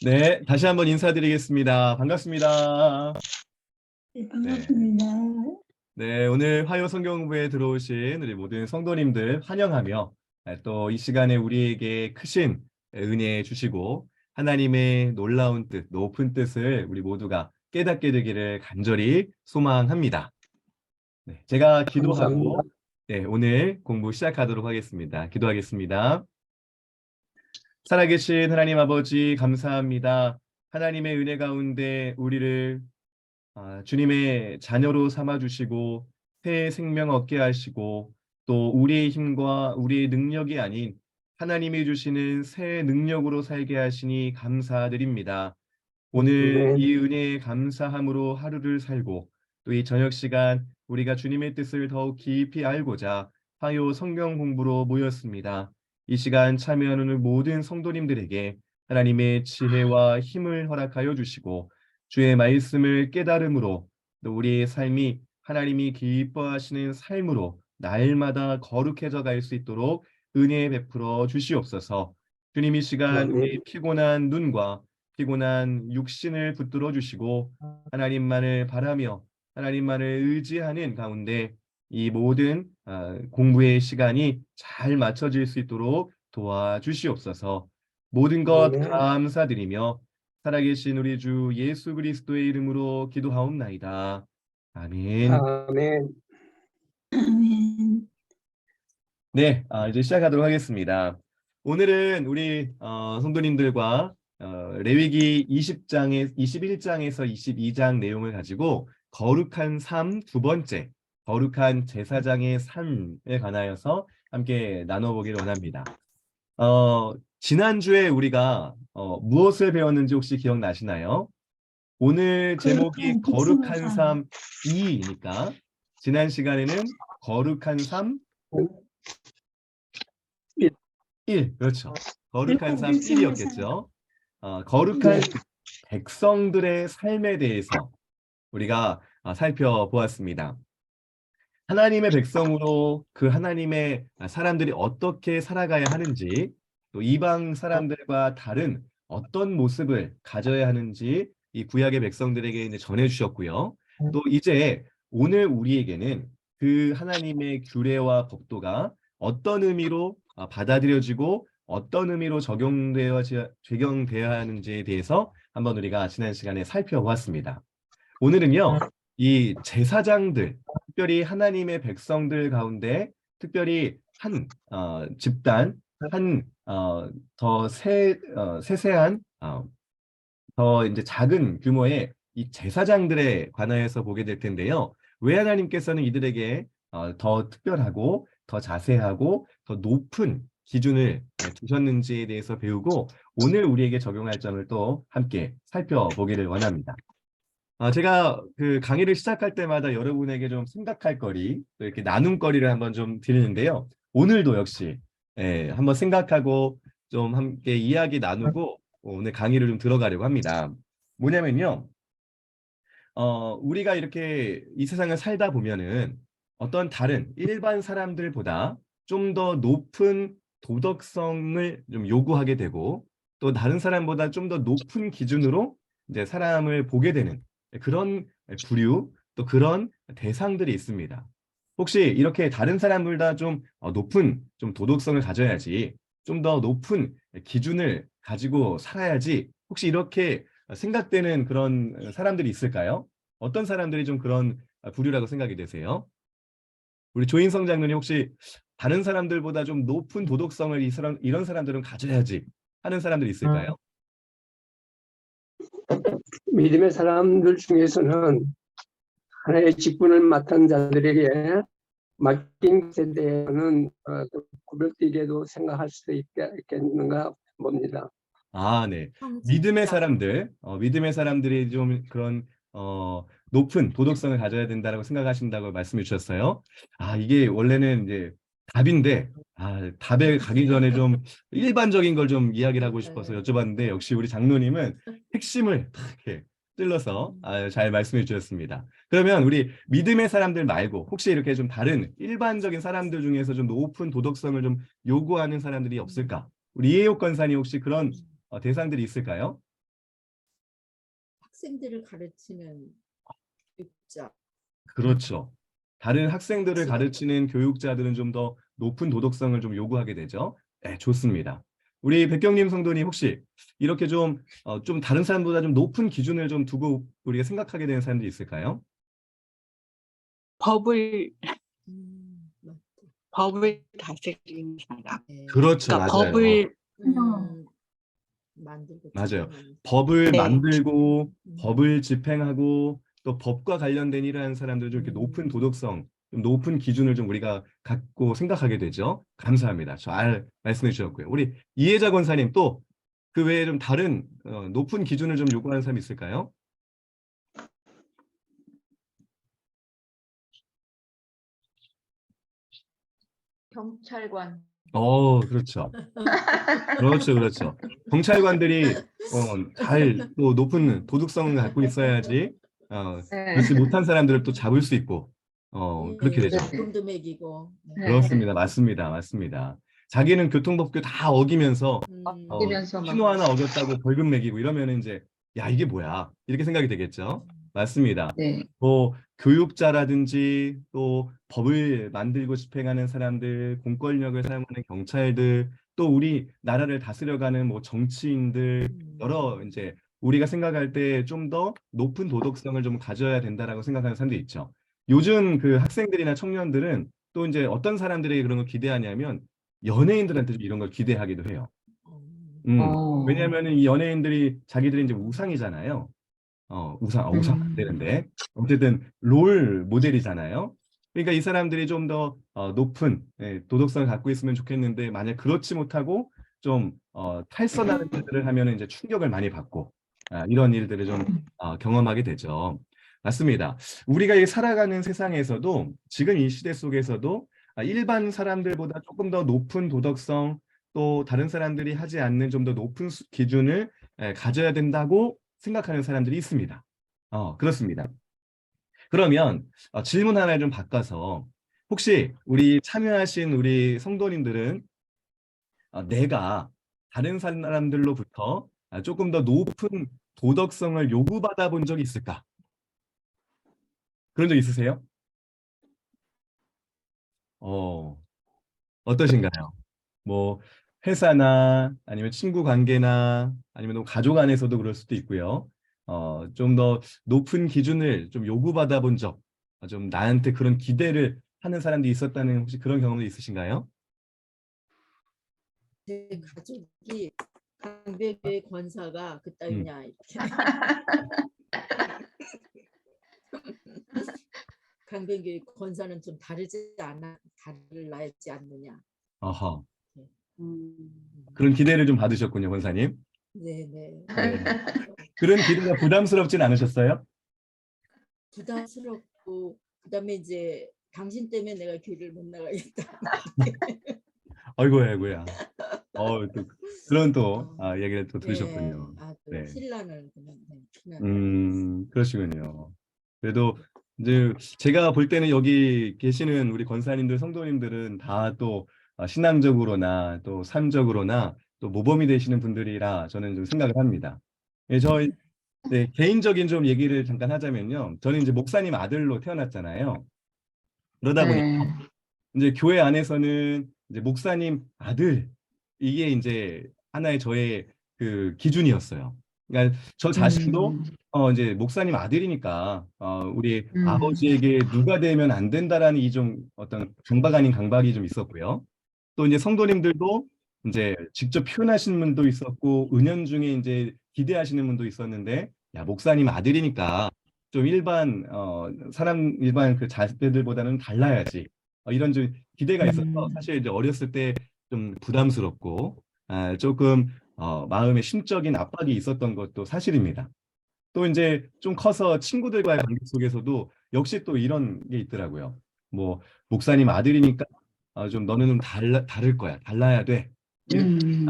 네, 다시 한번 인사드리겠습니다. 반갑습니다. 네, 네, 반갑습니다. 네, 오늘 화요 성경부에 들어오신 우리 모든 성도님들 환영하며 또 이 시간에 우리에게 크신 은혜 주시고 하나님의 놀라운 뜻, 높은 뜻을 우리 모두가 깨닫게 되기를 간절히 소망합니다. 네, 제가 감사합니다. 기도하고 네, 오늘 공부 시작하도록 하겠습니다. 기도하겠습니다. 살아계신 하나님 아버지 감사합니다. 하나님의 은혜 가운데 우리를 주님의 자녀로 삼아 주시고 새 생명 얻게 하시고 또 우리의 힘과 우리의 능력이 아닌 하나님이 주시는 새 능력으로 살게 하시니 감사드립니다. 오늘 네, 이 은혜에 감사함으로 하루를 살고 또 이 저녁 시간 우리가 주님의 뜻을 더욱 깊이 알고자 화요 성경 공부로 모였습니다. 이 시간 참여하는 모든 성도님들에게 하나님의 지혜와 힘을 허락하여 주시고 주의 말씀을 깨달음으로 또 우리의 삶이 하나님이 기뻐하시는 삶으로 날마다 거룩해져 갈 수 있도록 은혜 베풀어 주시옵소서. 주님 이 시간 우리 아멘. 피곤한 눈과 피곤한 육신을 붙들어 주시고 하나님만을 바라며 하나님만을 의지하는 가운데 이 모든 공부의 시간이 잘 맞춰질 수 있도록 도와주시옵소서. 모든 것 네, 감사드리며 살아계신 우리 주 예수 그리스도의 이름으로 기도하옵나이다. 아멘. 아멘. 아멘. 네, 이제 시작하도록 하겠습니다. 오늘은 우리 성도님들과 레위기 21장에서 22장 내용을 가지고 거룩한 삶 두 번째, 거룩한 제사장의 삶에 관하여서 함께 나눠보기를 원합니다. 지난주에 우리가 무엇을 배웠는지 혹시 기억나시나요? 오늘 제목이 거룩한 백성의 거룩한 삶. 삶 2이니까 지난 시간에는 거룩한 삶 1, 그렇죠. 거룩한 거룩한 삶 백성의 삶. 1이었겠죠. 네, 거룩한 백성들의 삶에 대해서 우리가 살펴보았습니다. 하나님의 백성으로 그 하나님의 사람들이 어떻게 살아가야 하는지, 또 이방 사람들과 다른 어떤 모습을 가져야 하는지 이 구약의 백성들에게 이제 전해 주셨고요. 또 이제 오늘 우리에게는 그 하나님의 규례와 법도가 어떤 의미로 받아들여지고 어떤 의미로 적용되어야 하는지에 대해서 한번 우리가 지난 시간에 살펴보았습니다. 오늘은요, 이 제사장들, 특별히 하나님의 백성들 가운데 특별히 한 집단, 한 세세한 더 이제 작은 규모의 이 제사장들에 관하여서 보게 될 텐데요. 왜 하나님께서는 이들에게 더 특별하고 더 자세하고 더 높은 기준을 두셨는지에 대해서 배우고 오늘 우리에게 적용할 점을 또 함께 살펴보기를 원합니다. 제가 그 강의를 시작할 때마다 여러분에게 좀 생각할 거리, 또 이렇게 나눔거리를 한번 좀 드리는데요. 오늘도 역시 한번 생각하고 좀 함께 이야기 나누고 오늘 강의를 좀 들어가려고 합니다. 뭐냐면요. 우리가 이렇게 이 세상을 살다 보면은 어떤 다른 일반 사람들보다 좀 더 높은 도덕성을 좀 요구하게 되고 또 다른 사람보다 좀 더 높은 기준으로 이제 사람을 보게 되는 그런 부류 또 그런 대상들이 있습니다. 혹시 이렇게 다른 사람보다 좀 높은 좀 도덕성을 가져야지 좀 더 높은 기준을 가지고 살아야지 혹시 이렇게 생각되는 그런 사람들이 있을까요? 어떤 사람들이 좀 그런 부류라고 생각이 되세요? 우리 조인성 장로님 혹시 다른 사람들보다 좀 높은 도덕성을 이런 사람들은 가져야지 하는 사람들이 있을까요? 믿음의 사람들 중에서는 하나의 직분을 맡은 자들에게 맡긴 것에 대해서는 좀 구별되게도 생각할 수도 있겠는가 봅니다. 네. 성직자. 믿음의 사람들이 좀 그런 높은 도덕성을 가져야 된다고 생각하신다고 말씀해 주셨어요. 이게 원래는 이제 답인데, 답에 가기 전에 좀 일반적인 걸 좀 이야기를 하고 싶어서 여쭤봤는데, 역시 우리 장로님은 핵심을 딱 이렇게 찔러서 잘 말씀해 주셨습니다. 그러면 우리 믿음의 사람들 말고 혹시 이렇게 좀 다른 일반적인 사람들 중에서 좀 높은 도덕성을 좀 요구하는 사람들이 없을까? 우리 이해옥 권사님 혹시 그런 대상들이 있을까요? 학생들을 가르치는 교육자. 그렇죠. 다른 학생들을 그치. 가르치는 교육자들은 좀 더 높은 도덕성을 좀 요구하게 되죠. 네, 좋습니다. 우리 백경님 성도님 혹시 이렇게 좀 다른 사람보다 좀 높은 기준을 좀 두고 우리가 생각하게 되는 사람들이 있을까요? 법을 맞다. 법을 다스리는 사람. 네. 그렇죠. 그러니까 맞아요. 법을 만들고 맞아요. 집행하는 법을 네. 만들고 음. 법을 집행하고 또 법과 관련된 일을 하는 사람들 좀 이렇게 높은 도덕성, 좀 높은 기준을 좀 우리가 갖고 생각하게 되죠. 감사합니다. 잘 말씀해 주셨고요. 우리 이혜자 권사님 또 그 외에 좀 다른 높은 기준을 좀 요구하는 사람이 있을까요? 경찰관. 그렇죠. 그렇죠, 그렇죠. 경찰관들이 잘 또 높은 도덕성을 갖고 있어야지 네. 그렇지 못한 사람들을 또 잡을 수 있고 그렇게 되죠. 벌금도 매기고. 네. 그렇습니다. 맞습니다. 맞습니다. 자기는 교통법규 다 어기면서 어기면서 막. 신호 하나 어겼다고 벌금 매기고 이러면 이제 야 이게 뭐야 이렇게 생각이 되겠죠. 맞습니다. 네. 뭐 교육자라든지 또 법을 만들고 집행하는 사람들, 공권력을 사용하는 경찰들, 또 우리 나라를 다스려가는 뭐 정치인들 여러 이제 우리가 생각할 때 좀 더 높은 도덕성을 좀 가져야 된다라고 생각하는 사람들이 있죠. 요즘 그 학생들이나 청년들은 또 이제 어떤 사람들에게 그런 걸 기대하냐면 연예인들한테 좀 이런 걸 기대하기도 해요. 왜냐하면 이 연예인들이 자기들이 이제 우상이잖아요. 우상 안 되는데 어쨌든 롤 모델이잖아요. 그러니까 이 사람들이 좀 더 높은 도덕성을 갖고 있으면 좋겠는데 만약 그렇지 못하고 좀 탈선하는 일들을 하면 이제 충격을 많이 받고 이런 일들을 좀 경험하게 되죠. 맞습니다. 우리가 이 살아가는 세상에서도 지금 이 시대 속에서도 일반 사람들보다 조금 더 높은 도덕성 또 다른 사람들이 하지 않는 좀 더 높은 기준을 가져야 된다고 생각하는 사람들이 있습니다. 그렇습니다. 그러면 질문 하나 좀 바꿔서 혹시 우리 참여하신 우리 성도님들은 내가 다른 사람들로부터 조금 더 높은 도덕성을 요구받아 본 적이 있을까? 그런 적 있으세요? 어떠신가요? 뭐 회사나 아니면 친구 관계나 아니면 또 가족 안에서도 그럴 수도 있고요. 좀 더 높은 기준을 좀 요구받아 본 적, 좀 나한테 그런 기대를 하는 사람들이 있었다는 혹시 그런 경험도 있으신가요? 제 가족이 강대교회 권사가 그따위냐 이렇게. 강대교회 권사는 좀 달라야지 않느냐. 아하. 음. 그런 기대를 좀 받으셨군요, 권사님. 네네. 네. 그런 기대가 부담스럽진 않으셨어요? 부담스럽고 그다음에 이제 당신 때문에 내가 교회를 못 나가겠다. 아이고야, 아이고야. 또 그런 또 얘기를 또 네. 들으셨군요. 또 네. 신랑을 그냥 그러시군요. 그래도 이제 제가 볼 때는 여기 계시는 우리 권사님들, 성도님들은 다 또 신앙적으로나 또 삶적으로나 또 모범이 되시는 분들이라 저는 좀 생각을 합니다. 예, 네, 개인적인 좀 얘기를 잠깐 하자면요. 저는 이제 목사님 아들로 태어났잖아요. 그러다 보니까 이제 교회 안에서는 이제 목사님 아들 이게 이제 하나의 저의 그 기준이었어요. 그러니까 저 자신도 이제 목사님 아들이니까 우리 아버지에게 누가 되면 안 된다라는 이 좀 어떤 강박 아닌 강박이 좀 있었고요. 또 이제 성도님들도 이제 직접 표현하시는 분도 있었고 은연중에 이제 기대하시는 분도 있었는데 야 목사님 아들이니까 좀 일반 그 자식들보다는 달라야지 이런 좀 기대가 있어서 사실 이제 어렸을 때 좀 부담스럽고 조금 마음의 심적인 압박이 있었던 것도 사실입니다. 또 이제 좀 커서 친구들과의 관계 속에서도 역시 또 이런 게 있더라고요. 뭐 목사님 아들이니까 좀 너는 좀 다를 거야. 달라야 돼. 이렇게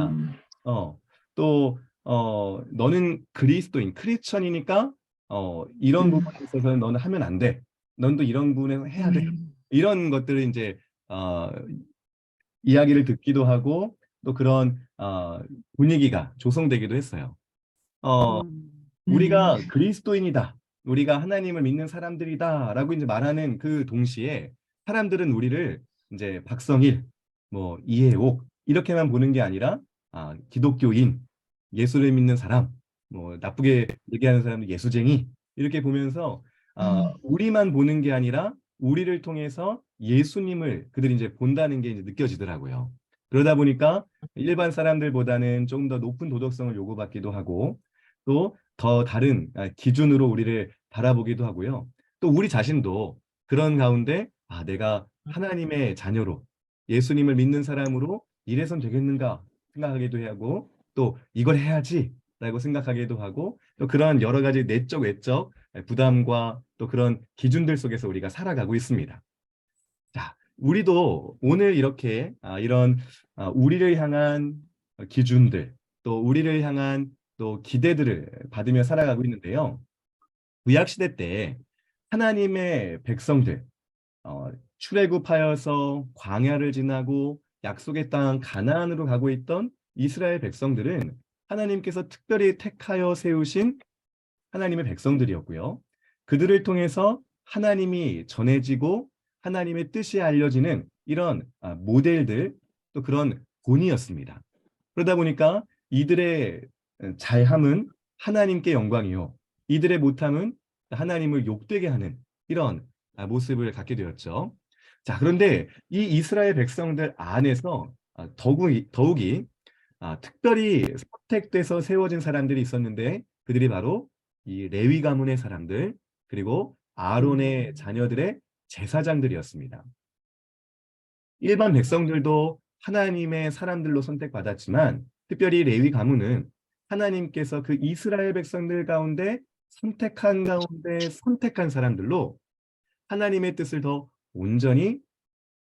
또 너는 그리스도인 크리스천이니까 이런 부분에 있어서는 너는 하면 안 돼. 넌 또 이런 부분에 해야 돼. 이런 것들을 이제 이야기를 듣기도 하고 또 그런 분위기가 조성되기도 했어요. 우리가 그리스도인이다. 우리가 하나님을 믿는 사람들이다라고 이제 말하는 그 동시에 사람들은 우리를 이제 박성일, 뭐 이해옥 이렇게만 보는 게 아니라 기독교인, 예수를 믿는 사람, 뭐 나쁘게 얘기하는 사람들 예수쟁이 이렇게 보면서 우리만 보는 게 아니라 우리를 통해서 예수님을 그들이 이제 본다는 게 이제 느껴지더라고요. 그러다 보니까 일반 사람들보다는 조금 더 높은 도덕성을 요구받기도 하고 또 더 다른 기준으로 우리를 바라보기도 하고요. 또 우리 자신도 그런 가운데 내가 하나님의 자녀로 예수님을 믿는 사람으로 이래선 되겠는가 생각하기도 하고 또 이걸 해야지라고 생각하기도 하고 또 그런 여러 가지 내적 외적 부담과 또 그런 기준들 속에서 우리가 살아가고 있습니다. 자, 우리도 오늘 이렇게 이런 우리를 향한 기준들 또 우리를 향한 또 기대들을 받으며 살아가고 있는데요. 구약 시대 때 하나님의 백성들 출애굽하여서 광야를 지나고 약속의 땅 가나안으로 가고 있던 이스라엘 백성들은 하나님께서 특별히 택하여 세우신 하나님의 백성들이었고요. 그들을 통해서 하나님이 전해지고 하나님의 뜻이 알려지는 이런 모델들 또 그런 본이었습니다. 그러다 보니까 이들의 잘함은 하나님께 영광이요. 이들의 못함은 하나님을 욕되게 하는 이런 모습을 갖게 되었죠. 자, 그런데 이 이스라엘 백성들 안에서 더욱이 특별히 선택돼서 세워진 사람들이 있었는데 그들이 바로 이 레위 가문의 사람들 그리고 아론의 자녀들의 제사장들이었습니다. 일반 백성들도 하나님의 사람들로 선택받았지만 특별히 레위 가문은 하나님께서 그 이스라엘 백성들 가운데 선택한 사람들로 하나님의 뜻을 더 온전히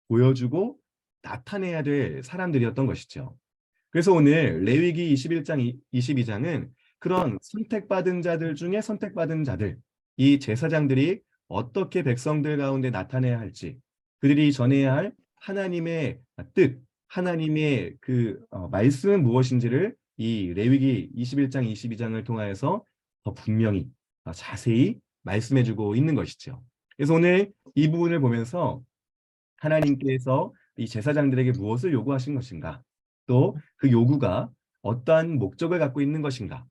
보여주고 나타내야 될 사람들이었던 것이죠. 그래서 오늘 레위기 21장, 22장은 그런 선택받은 자들 중에 선택받은 자들, 이 제사장들이 어떻게 백성들 가운데 나타내야 할지, 그들이 전해야 할 하나님의 뜻, 하나님의 그 말씀은 무엇인지를 이 레위기 21장, 22장을 통하여서 더 분명히 자세히 말씀해주고 있는 것이죠. 그래서 오늘 이 부분을 보면서 하나님께서 이 제사장들에게 무엇을 요구하신 것인가, 또 그 요구가 어떠한 목적을 갖고 있는 것인가,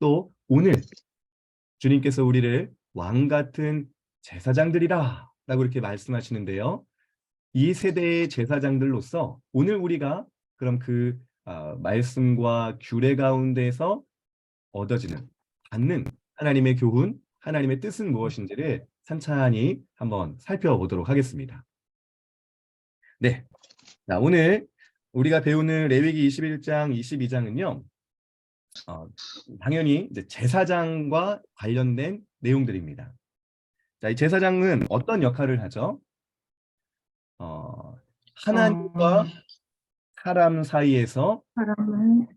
또 오늘 주님께서 우리를 왕 같은 제사장들이라 라고 이렇게 말씀하시는데요. 이 세대의 제사장들로서 오늘 우리가 그럼 그 말씀과 규례 가운데서 얻어지는 받는 하나님의 교훈, 하나님의 뜻은 무엇인지를 찬찬히 한번 살펴보도록 하겠습니다. 네, 자, 오늘 우리가 배우는 레위기 21장, 22장은요. 당연히 이제 제사장과 관련된 내용들입니다. 자, 이 제사장은 어떤 역할을 하죠? 하나님과 사람 사이에서 사람을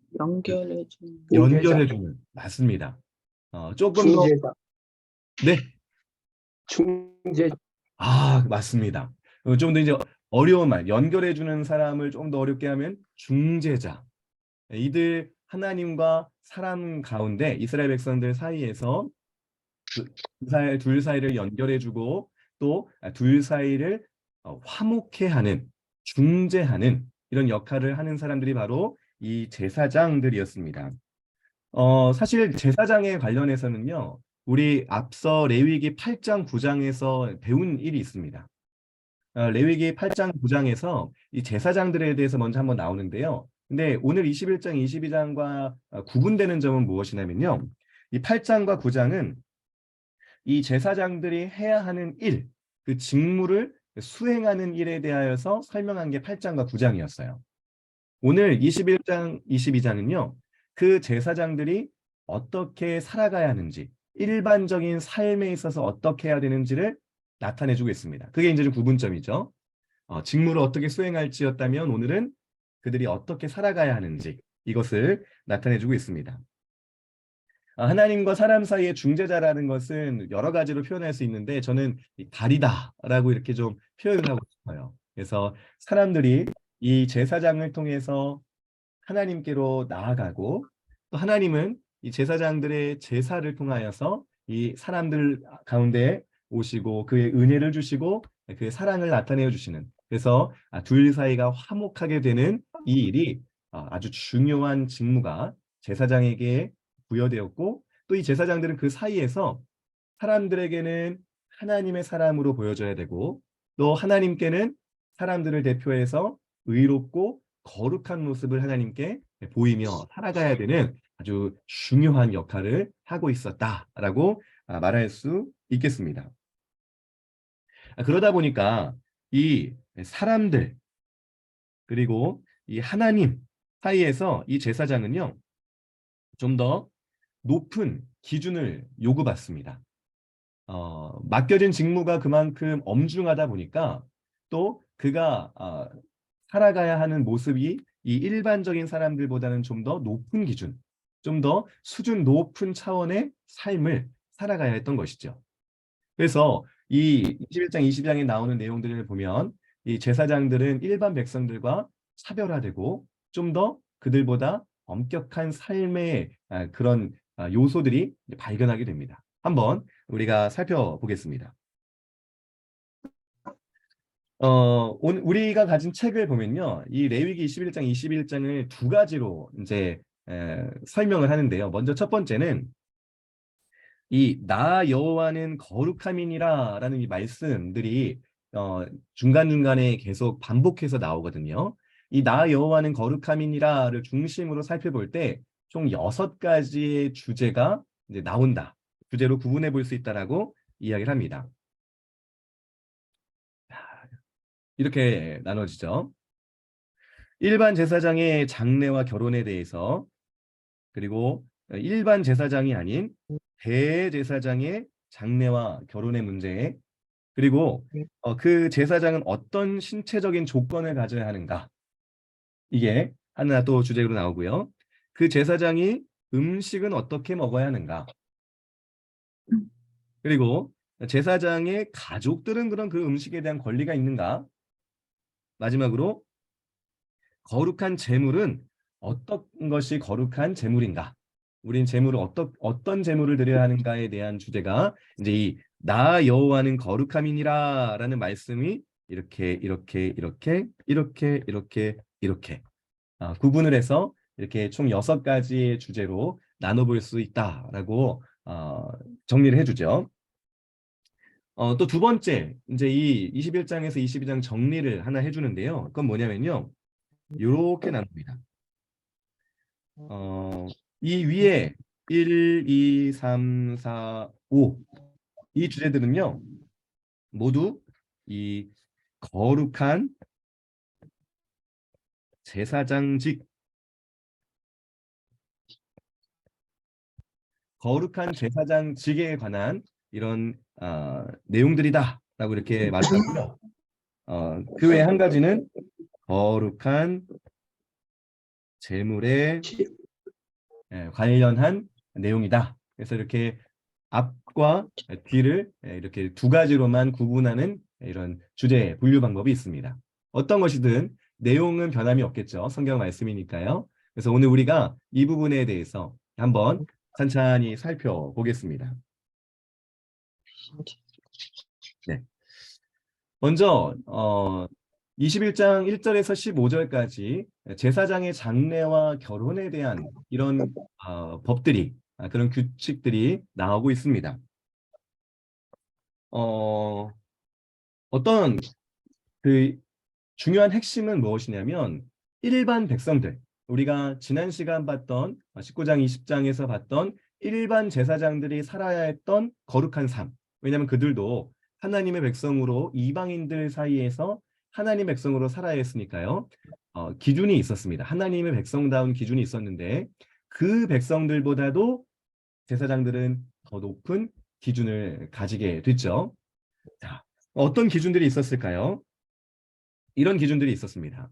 연결해주는 맞습니다. 조금 더 중재자, 네, 중재, 맞습니다. 좀 더 이제 어려운 말, 연결해주는 사람을 좀 더 어렵게 하면 중재자. 이들 하나님과 사람 가운데 이스라엘 백성들 사이에서 둘 사이를 연결해주고 또 둘 사이를 화목해 하는, 중재하는 이런 역할을 하는 사람들이 바로 이 제사장들이었습니다. 사실 제사장에 관련해서는요, 우리 앞서 레위기 8장 9장에서 배운 일이 있습니다. 레위기 8장 9장에서 이 제사장들에 대해서 먼저 한번 나오는데요. 근데 오늘 21장 22장과 구분되는 점은 무엇이냐면요. 이 8장과 9장은 이 제사장들이 해야 하는 일, 그 직무를 수행하는 일에 대하여서 설명한 게 8장과 9장이었어요. 오늘 21장, 22장은요. 그 제사장들이 어떻게 살아가야 하는지, 일반적인 삶에 있어서 어떻게 해야 되는지를 나타내주고 있습니다. 그게 이제 좀 구분점이죠. 직무를 어떻게 수행할지였다면 오늘은 그들이 어떻게 살아가야 하는지 이것을 나타내주고 있습니다. 하나님과 사람 사이의 중재자라는 것은 여러 가지로 표현할 수 있는데 저는 다리다라고 이렇게 좀 표현을 하고 싶어요. 그래서 사람들이 이 제사장을 통해서 하나님께로 나아가고 또 하나님은 이 제사장들의 제사를 통하여서 이 사람들 가운데 오시고 그의 은혜를 주시고 그의 사랑을 나타내어 주시는, 그래서 둘 사이가 화목하게 되는 이 일이 아주 중요한 직무가 제사장에게 부여되었고, 또 이 제사장들은 그 사이에서 사람들에게는 하나님의 사람으로 보여져야 되고, 또 하나님께는 사람들을 대표해서 의롭고 거룩한 모습을 하나님께 보이며 살아가야 되는 아주 중요한 역할을 하고 있었다라고 말할 수 있겠습니다. 그러다 보니까 이 사람들 그리고 이 하나님 사이에서 이 제사장은요, 좀 더 높은 기준을 요구받습니다. 맡겨진 직무가 그만큼 엄중하다 보니까 또 그가 살아가야 하는 모습이 이 일반적인 사람들보다는 좀 더 높은 기준, 좀 더 수준 높은 차원의 삶을 살아가야 했던 것이죠. 그래서 이 21장, 22장에 나오는 내용들을 보면 이 제사장들은 일반 백성들과 차별화되고 좀 더 그들보다 엄격한 삶의 그런 요소들이 발견하게 됩니다. 한번 우리가 살펴보겠습니다. 우리가 가진 책을 보면요, 이 레위기 21장, 21장을 두 가지로 이제 설명을 하는데요. 먼저 첫 번째는 이 나 여호와는 거룩함이니라라는 이 말씀들이 중간중간에 계속 반복해서 나오거든요. 이 나 여호와는 거룩함이니라를 중심으로 살펴볼 때 총 6가지의 주제가 이제 나온다. 주제로 구분해 볼 수 있다라고 이야기를 합니다. 이렇게 나눠지죠. 일반 제사장의 장례와 결혼에 대해서, 그리고 일반 제사장이 아닌 대제사장의 장례와 결혼의 문제, 그리고 그 제사장은 어떤 신체적인 조건을 가져야 하는가, 이게 하나 또 주제로 나오고요. 그 제사장이 음식은 어떻게 먹어야 하는가, 그리고 제사장의 가족들은 그런 그 음식에 대한 권리가 있는가, 마지막으로 거룩한 제물은 어떤 것이 거룩한 제물인가, 우린 제물을 어떤 제물을 드려야 하는가에 대한 주제가 이제 이 나 여호와는 거룩함이니라라는 말씀이 이렇게 구분을 해서 이렇게 총 6가지의 주제로 나눠볼 수 있다라고 정리를 해주죠. 또 두 번째, 이제 이 21장에서 22장 정리를 하나 해주는데요. 그건 뭐냐면요, 이렇게 나눕니다. 이 위에 1, 2, 3, 4, 5 이 주제들은요, 모두 이 거룩한 제사장직, 거룩한 제사장직에 관한 이런 내용들이다라고 이렇게 말하고요. 그 외에 한 가지는 거룩한 제물에 관련한 내용이다. 그래서 이렇게 앞과 뒤를 이렇게 두 가지로만 구분하는 이런 주제 분류 방법이 있습니다. 어떤 것이든 내용은 변함이 없겠죠. 성경 말씀이니까요. 그래서 오늘 우리가 이 부분에 대해서 한번 찬찬히 살펴보겠습니다. 네. 먼저 21장 1절에서 15절까지 제사장의 장례와 결혼에 대한 이런 법들이, 그런 규칙들이 나오고 있습니다. 어떤 그 중요한 핵심은 무엇이냐면, 일반 백성들, 우리가 지난 시간 봤던 19장 20장에서 봤던 일반 제사장들이 살아야 했던 거룩한 삶, 왜냐하면 그들도 하나님의 백성으로 이방인들 사이에서 하나님의 백성으로 살아야 했으니까요. 기준이 있었습니다. 하나님의 백성다운 기준이 있었는데 그 백성들보다도 제사장들은 더 높은 기준을 가지게 됐죠. 자, 어떤 기준들이 있었을까요? 이런 기준들이 있었습니다.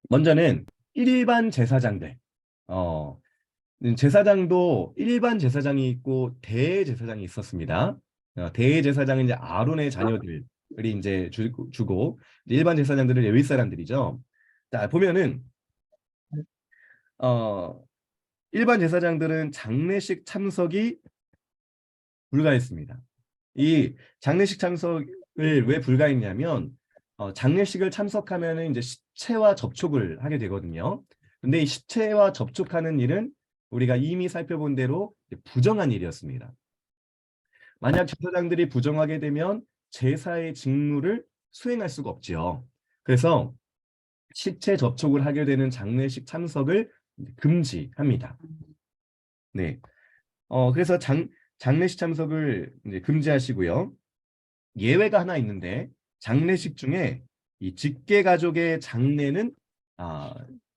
먼저는 일반 제사장들. 제사장도 일반 제사장이 있고 대제사장이 있었습니다. 대제사장은 이제 아론의 자녀들이 이제 주고 일반 제사장들은 레위 사람들이죠. 자, 보면은 일반 제사장들은 장례식 참석이 불가했습니다. 이 장례식 참석을 왜 불가했냐면 장례식을 참석하면은 이제 시체와 접촉을 하게 되거든요. 근데 이 시체와 접촉하는 일은 우리가 이미 살펴본 대로 부정한 일이었습니다. 만약 제사장들이 부정하게 되면 제사의 직무를 수행할 수가 없지요. 그래서 시체 접촉을 하게 되는 장례식 참석을 금지합니다. 네. 그래서 장례식 참석을 이제 금지하시고요. 예외가 하나 있는데 장례식 중에 이 직계 가족의 장례는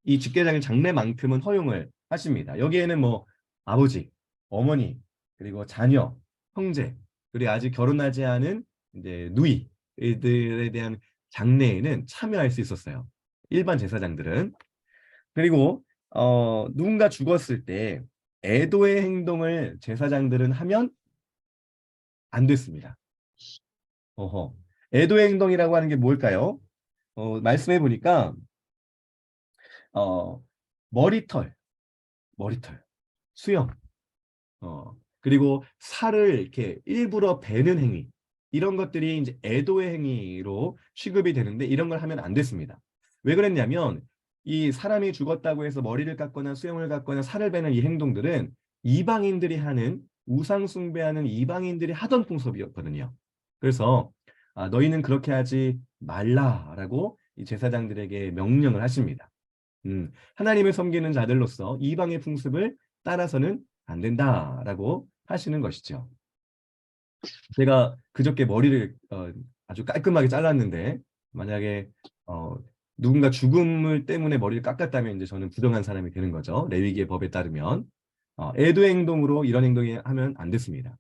이 직계 가족의 장례만큼은 허용을 하십니다. 여기에는 뭐 아버지, 어머니, 그리고 자녀, 형제, 그리고 아직 결혼하지 않은 이제 누이들에 대한 장례에는 참여할 수 있었어요. 일반 제사장들은. 그리고 누군가 죽었을 때 애도의 행동을 제사장들은 하면 안 됐습니다. 어허. 애도의 행동이라고 하는 게 뭘까요? 말씀해 보니까 어, 머리털, 수염, 그리고 살을 이렇게 일부러 베는 행위, 이런 것들이 이제 애도의 행위로 취급이 되는데 이런 걸 하면 안 됐습니다. 왜 그랬냐면 이 사람이 죽었다고 해서 머리를 깎거나 수염을 깎거나 살을 베는 이 행동들은 이방인들이 하는 우상 숭배하는 이방인들이 하던 풍습이었거든요. 그래서 너희는 그렇게 하지 말라라고 이 제사장들에게 명령을 하십니다. 하나님을 섬기는 자들로서 이방의 풍습을 따라서는 안 된다라고 하시는 것이죠. 제가 그저께 머리를 아주 깔끔하게 잘랐는데 만약에 누군가 죽음을 때문에 머리를 깎았다면 이제 저는 부정한 사람이 되는 거죠. 레위기의 법에 따르면 애도의 행동으로 이런 행동이 하면 안 됐습니다.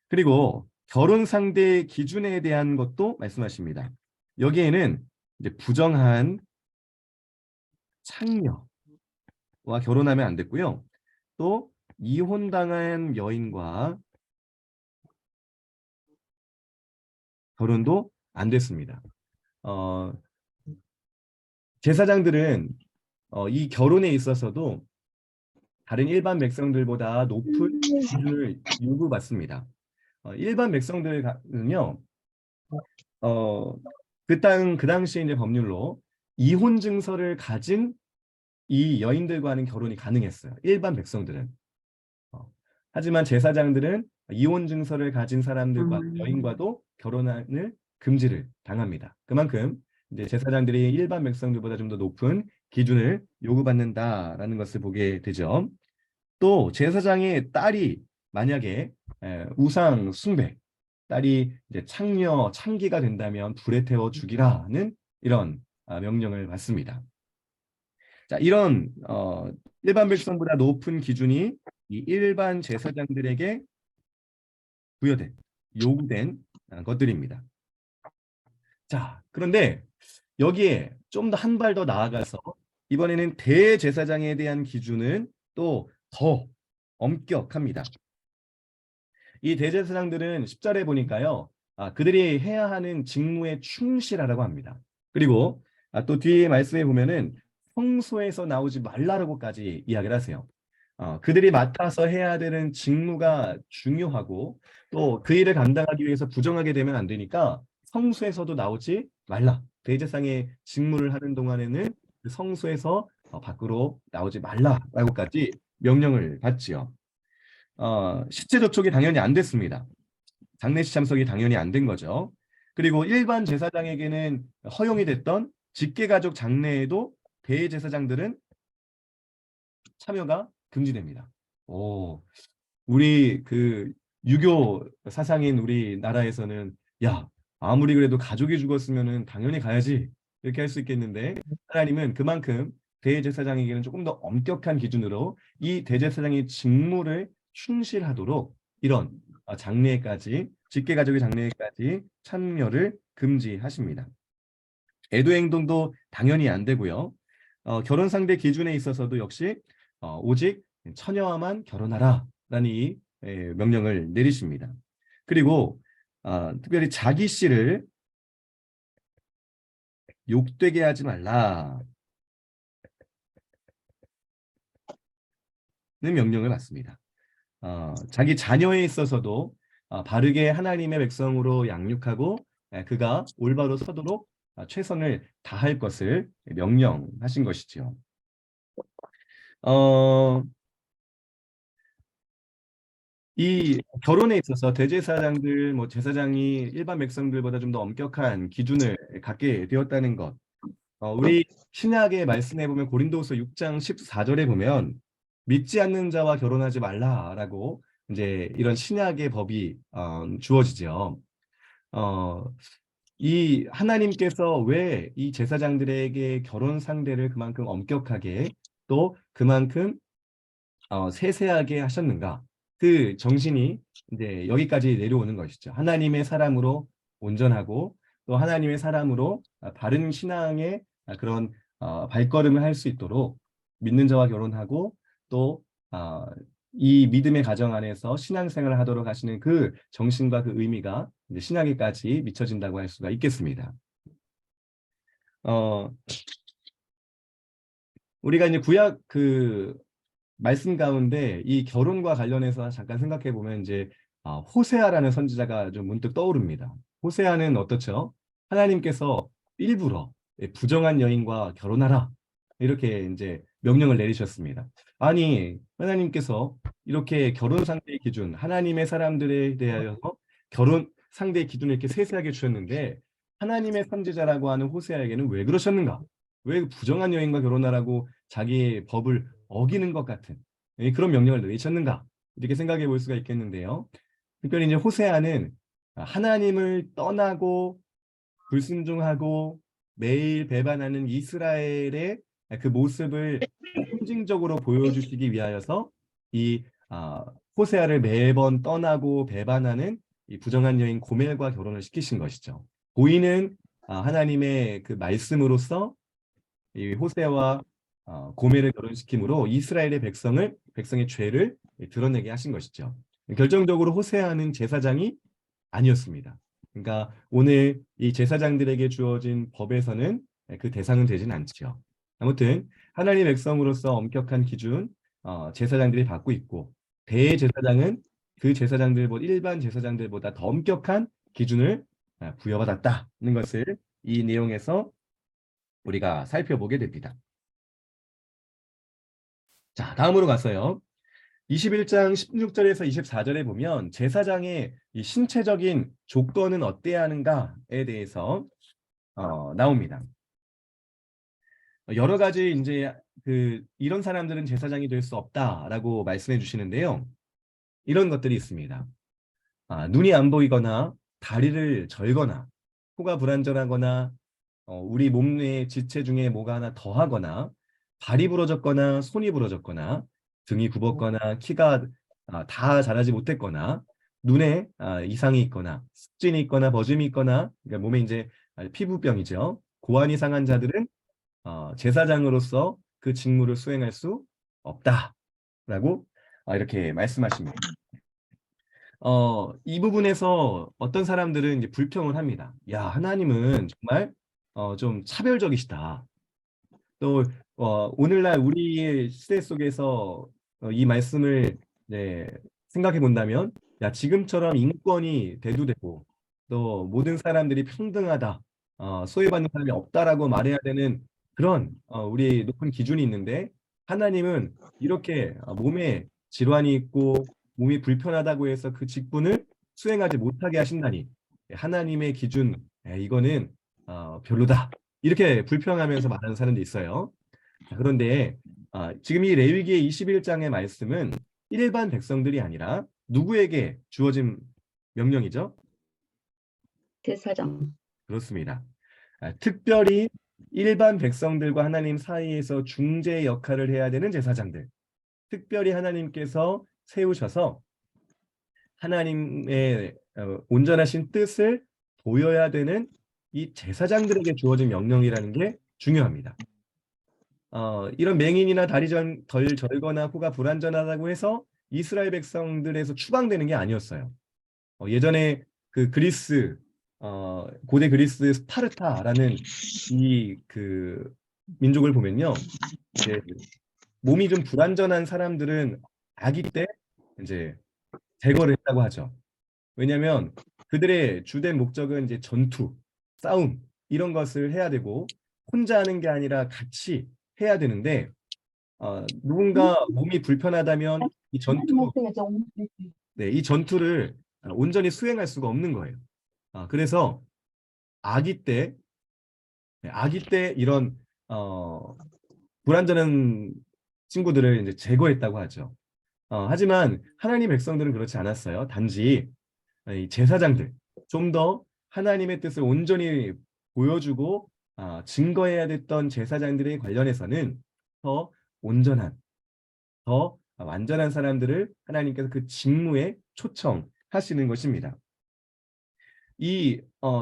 그리고 결혼 상대 기준에 대한 것도 말씀하십니다. 여기에는 이제 부정한 창녀와 결혼하면 안 됐고요. 또 이혼당한 여인과 결혼도 안 됐습니다. 제사장들은 이 결혼에 있어서도 다른 일반 백성들보다 높은 기준을 요구받습니다. 일반 백성들은요, 그 당시에 이제 법률로 이혼 증서를 가진 이 여인들과는 결혼이 가능했어요. 일반 백성들은. 하지만 제사장들은 이혼 증서를 가진 사람들과 여인과도 결혼을 금지를 당합니다. 그만큼 이제 제사장들이 일반 백성들보다 좀 더 높은 기준을 요구받는다라는 것을 보게 되죠. 또 제사장의 딸이 만약에 우상 숭배, 딸이 이제 창녀, 창기가 된다면 불에 태워 죽이라는 이런 명령을 받습니다. 자, 이런 일반 백성보다 높은 기준이 이 일반 제사장들에게 요구된 것들입니다. 자, 그런데 여기에 좀 더 한 발 더 나아가서 이번에는 대제사장에 대한 기준은 또 더 엄격합니다. 이 대제사장들은 10절에 보니까요, 그들이 해야 하는 직무에 충실하라고 합니다. 그리고 또 뒤에 말씀에 보면은 성소에서 나오지 말라라고까지 이야기를 하세요. 그들이 맡아서 해야 되는 직무가 중요하고 또 그 일을 감당하기 위해서 부정하게 되면 안 되니까 성소에서도 나오지 말라. 대제사장의 직무를 하는 동안에는 그 성소에서 밖으로 나오지 말라라고까지 명령을 받지요. 시체 접촉이 당연히 안 됐습니다. 장례식 참석이 당연히 안 된 거죠. 그리고 일반 제사장에게는 허용이 됐던 직계가족 장례에도 대제사장들은 참여가 금지됩니다. 우리 그 유교 사상인 우리나라에서는 야, 아무리 그래도 가족이 죽었으면은 당연히 가야지 이렇게 할 수 있겠는데 하나님은 그만큼 대제사장에게는 조금 더 엄격한 기준으로 이 대제사장의 직무를 충실하도록 이런 장례까지 직계가족의 장례까지 참여를 금지하십니다. 애도 행동도 당연히 안 되고요. 결혼 상대 기준에 있어서도 역시 오직 처녀와만 결혼하라라는 이 명령을 내리십니다. 그리고 특별히 자기 씨를 욕되게 하지 말라. 명령을 받습니다. 자기 자녀에 있어서도 바르게 하나님의 백성으로 양육하고 그가 올바로 서도록 최선을 다할 것을 명령하신 것이지요. 이 결혼에 있어서 대제사장들, 뭐 제사장이 일반 백성들보다 좀 더 엄격한 기준을 갖게 되었다는 것. 우리 신약의 말씀에 보면 고린도후서 6장 14절에 보면 믿지 않는 자와 결혼하지 말라라고 이제 이런 신약의 법이 주어지죠. 이 하나님께서 왜 이 제사장들에게 결혼 상대를 그만큼 엄격하게 또 그만큼 세세하게 하셨는가? 그 정신이 이제 여기까지 내려오는 것이죠. 하나님의 사람으로 온전하고 또 하나님의 사람으로 바른 신앙의 그런 발걸음을 할 수 있도록 믿는 자와 결혼하고 또 이 믿음의 가정 안에서 신앙생활을 하도록 하시는 그 정신과 그 의미가 이제 신학에까지 미쳐진다고 할 수가 있겠습니다. 우리가 이제 구약 그 말씀 가운데 이 결혼과 관련해서 잠깐 생각해 보면 이제 호세아라는 선지자가 좀 문득 떠오릅니다. 호세아는 어떻죠? 하나님께서 일부러 부정한 여인과 결혼하라 이렇게 이제 명령을 내리셨습니다. 아니 하나님께서 이렇게 결혼 상대의 기준, 하나님의 사람들에 대하여 결혼 상대의 기준을 이렇게 세세하게 주셨는데 하나님의 선지자라고 하는 호세아에게는 왜 그러셨는가? 왜 부정한 여인과 결혼하라고 자기의 법을 어기는 것 같은 그런 명령을 내리셨는가? 이렇게 생각해 볼 수가 있겠는데요. 특별히 이제 호세아는 하나님을 떠나고 불순종하고 매일 배반하는 이스라엘의 그 모습을 상징적으로 보여주시기 위하여서 이 호세아를 매번 떠나고 배반하는 이 부정한 여인 고멜과 결혼을 시키신 것이죠. 고인은 하나님의 그 말씀으로서 이 호세아와 고멜을 결혼시킴으로 이스라엘의 백성의 죄를 드러내게 하신 것이죠. 결정적으로 호세아는 제사장이 아니었습니다. 그러니까 오늘 이 제사장들에게 주어진 법에서는 그 대상은 되진 않죠. 아무튼 하나님의 백성으로서 엄격한 기준 제사장들이 받고 있고 대제사장은 그 제사장들보다 일반 제사장들보다 더 엄격한 기준을 부여받았다는 것을 이 내용에서 우리가 살펴보게 됩니다. 자, 다음으로 가서요. 21장 16절에서 24절에 보면 제사장의 이 신체적인 조건은 어때야 하는가에 대해서 나옵니다. 여러 가지 이제 이런 사람들은 제사장이 될 수 없다라고 말씀해 주시는데요. 이런 것들이 있습니다. 눈이 안 보이거나 다리를 절거나 코가 불완전하거나 우리 몸의 지체 중에 뭐가 하나 더하거나 발이 부러졌거나 손이 부러졌거나 등이 굽었거나 키가 다 자라지 못했거나 눈에 이상이 있거나 습진이 있거나 버짐이 있거나 그러니까 몸에 이제 피부병이죠. 고환이 상한 자들은 제사장으로서 그 직무를 수행할 수 없다라고 이렇게 말씀하십니다. 이 부분에서 어떤 사람들은 이제 불평을 합니다. 야, 하나님은 정말 좀 차별적이시다. 또 오늘날 우리의 시대 속에서 이 말씀을 생각해 본다면 야, 지금처럼 인권이 대두되고 또 모든 사람들이 평등하다, 소외받는 사람이 없다라고 말해야 되는 그런 우리 높은 기준이 있는데 하나님은 이렇게 몸에 질환이 있고 몸이 불편하다고 해서 그 직분을 수행하지 못하게 하신다니 하나님의 기준 이거는 별로다 이렇게 불평하면서 말하는 사람도 있어요. 그런데 지금 이 레위기의 21장의 말씀은 일반 백성들이 아니라 누구에게 주어진 명령이죠? 제사장. 그렇습니다. 특별히 일반 백성들과 하나님 사이에서 중재 역할을 해야 되는 제사장들, 특별히 하나님께서 세우셔서 하나님의 온전하신 뜻을 보여야 되는 이 제사장들에게 주어진 명령이라는 게 중요합니다. 이런 맹인이나 다리 덜 절거나 코가 불완전하다고 해서 이스라엘 백성들에서 추방되는 게 아니었어요. 예전에 그 그리스 고대 그리스 스파르타라는 이 그 민족을 보면요, 이제 몸이 좀 불완전한 사람들은 아기 때 이제 제거를 했다고 하죠. 왜냐하면 그들의 주된 목적은 이제 전투, 싸움 이런 것을 해야 되고 혼자 하는 게 아니라 같이 해야 되는데 누군가 몸이 불편하다면 이 전투를 온전히 수행할 수가 없는 거예요. 그래서 아기 때 이런 불완전한 친구들을 이제 제거했다고 하죠. 하지만 하나님 백성들은 그렇지 않았어요. 단지 이 제사장들 좀 더 하나님의 뜻을 온전히 보여주고 증거해야 됐던 제사장들에 관련해서는 더 온전한, 더 완전한 사람들을 하나님께서 그 직무에 초청하시는 것입니다. 이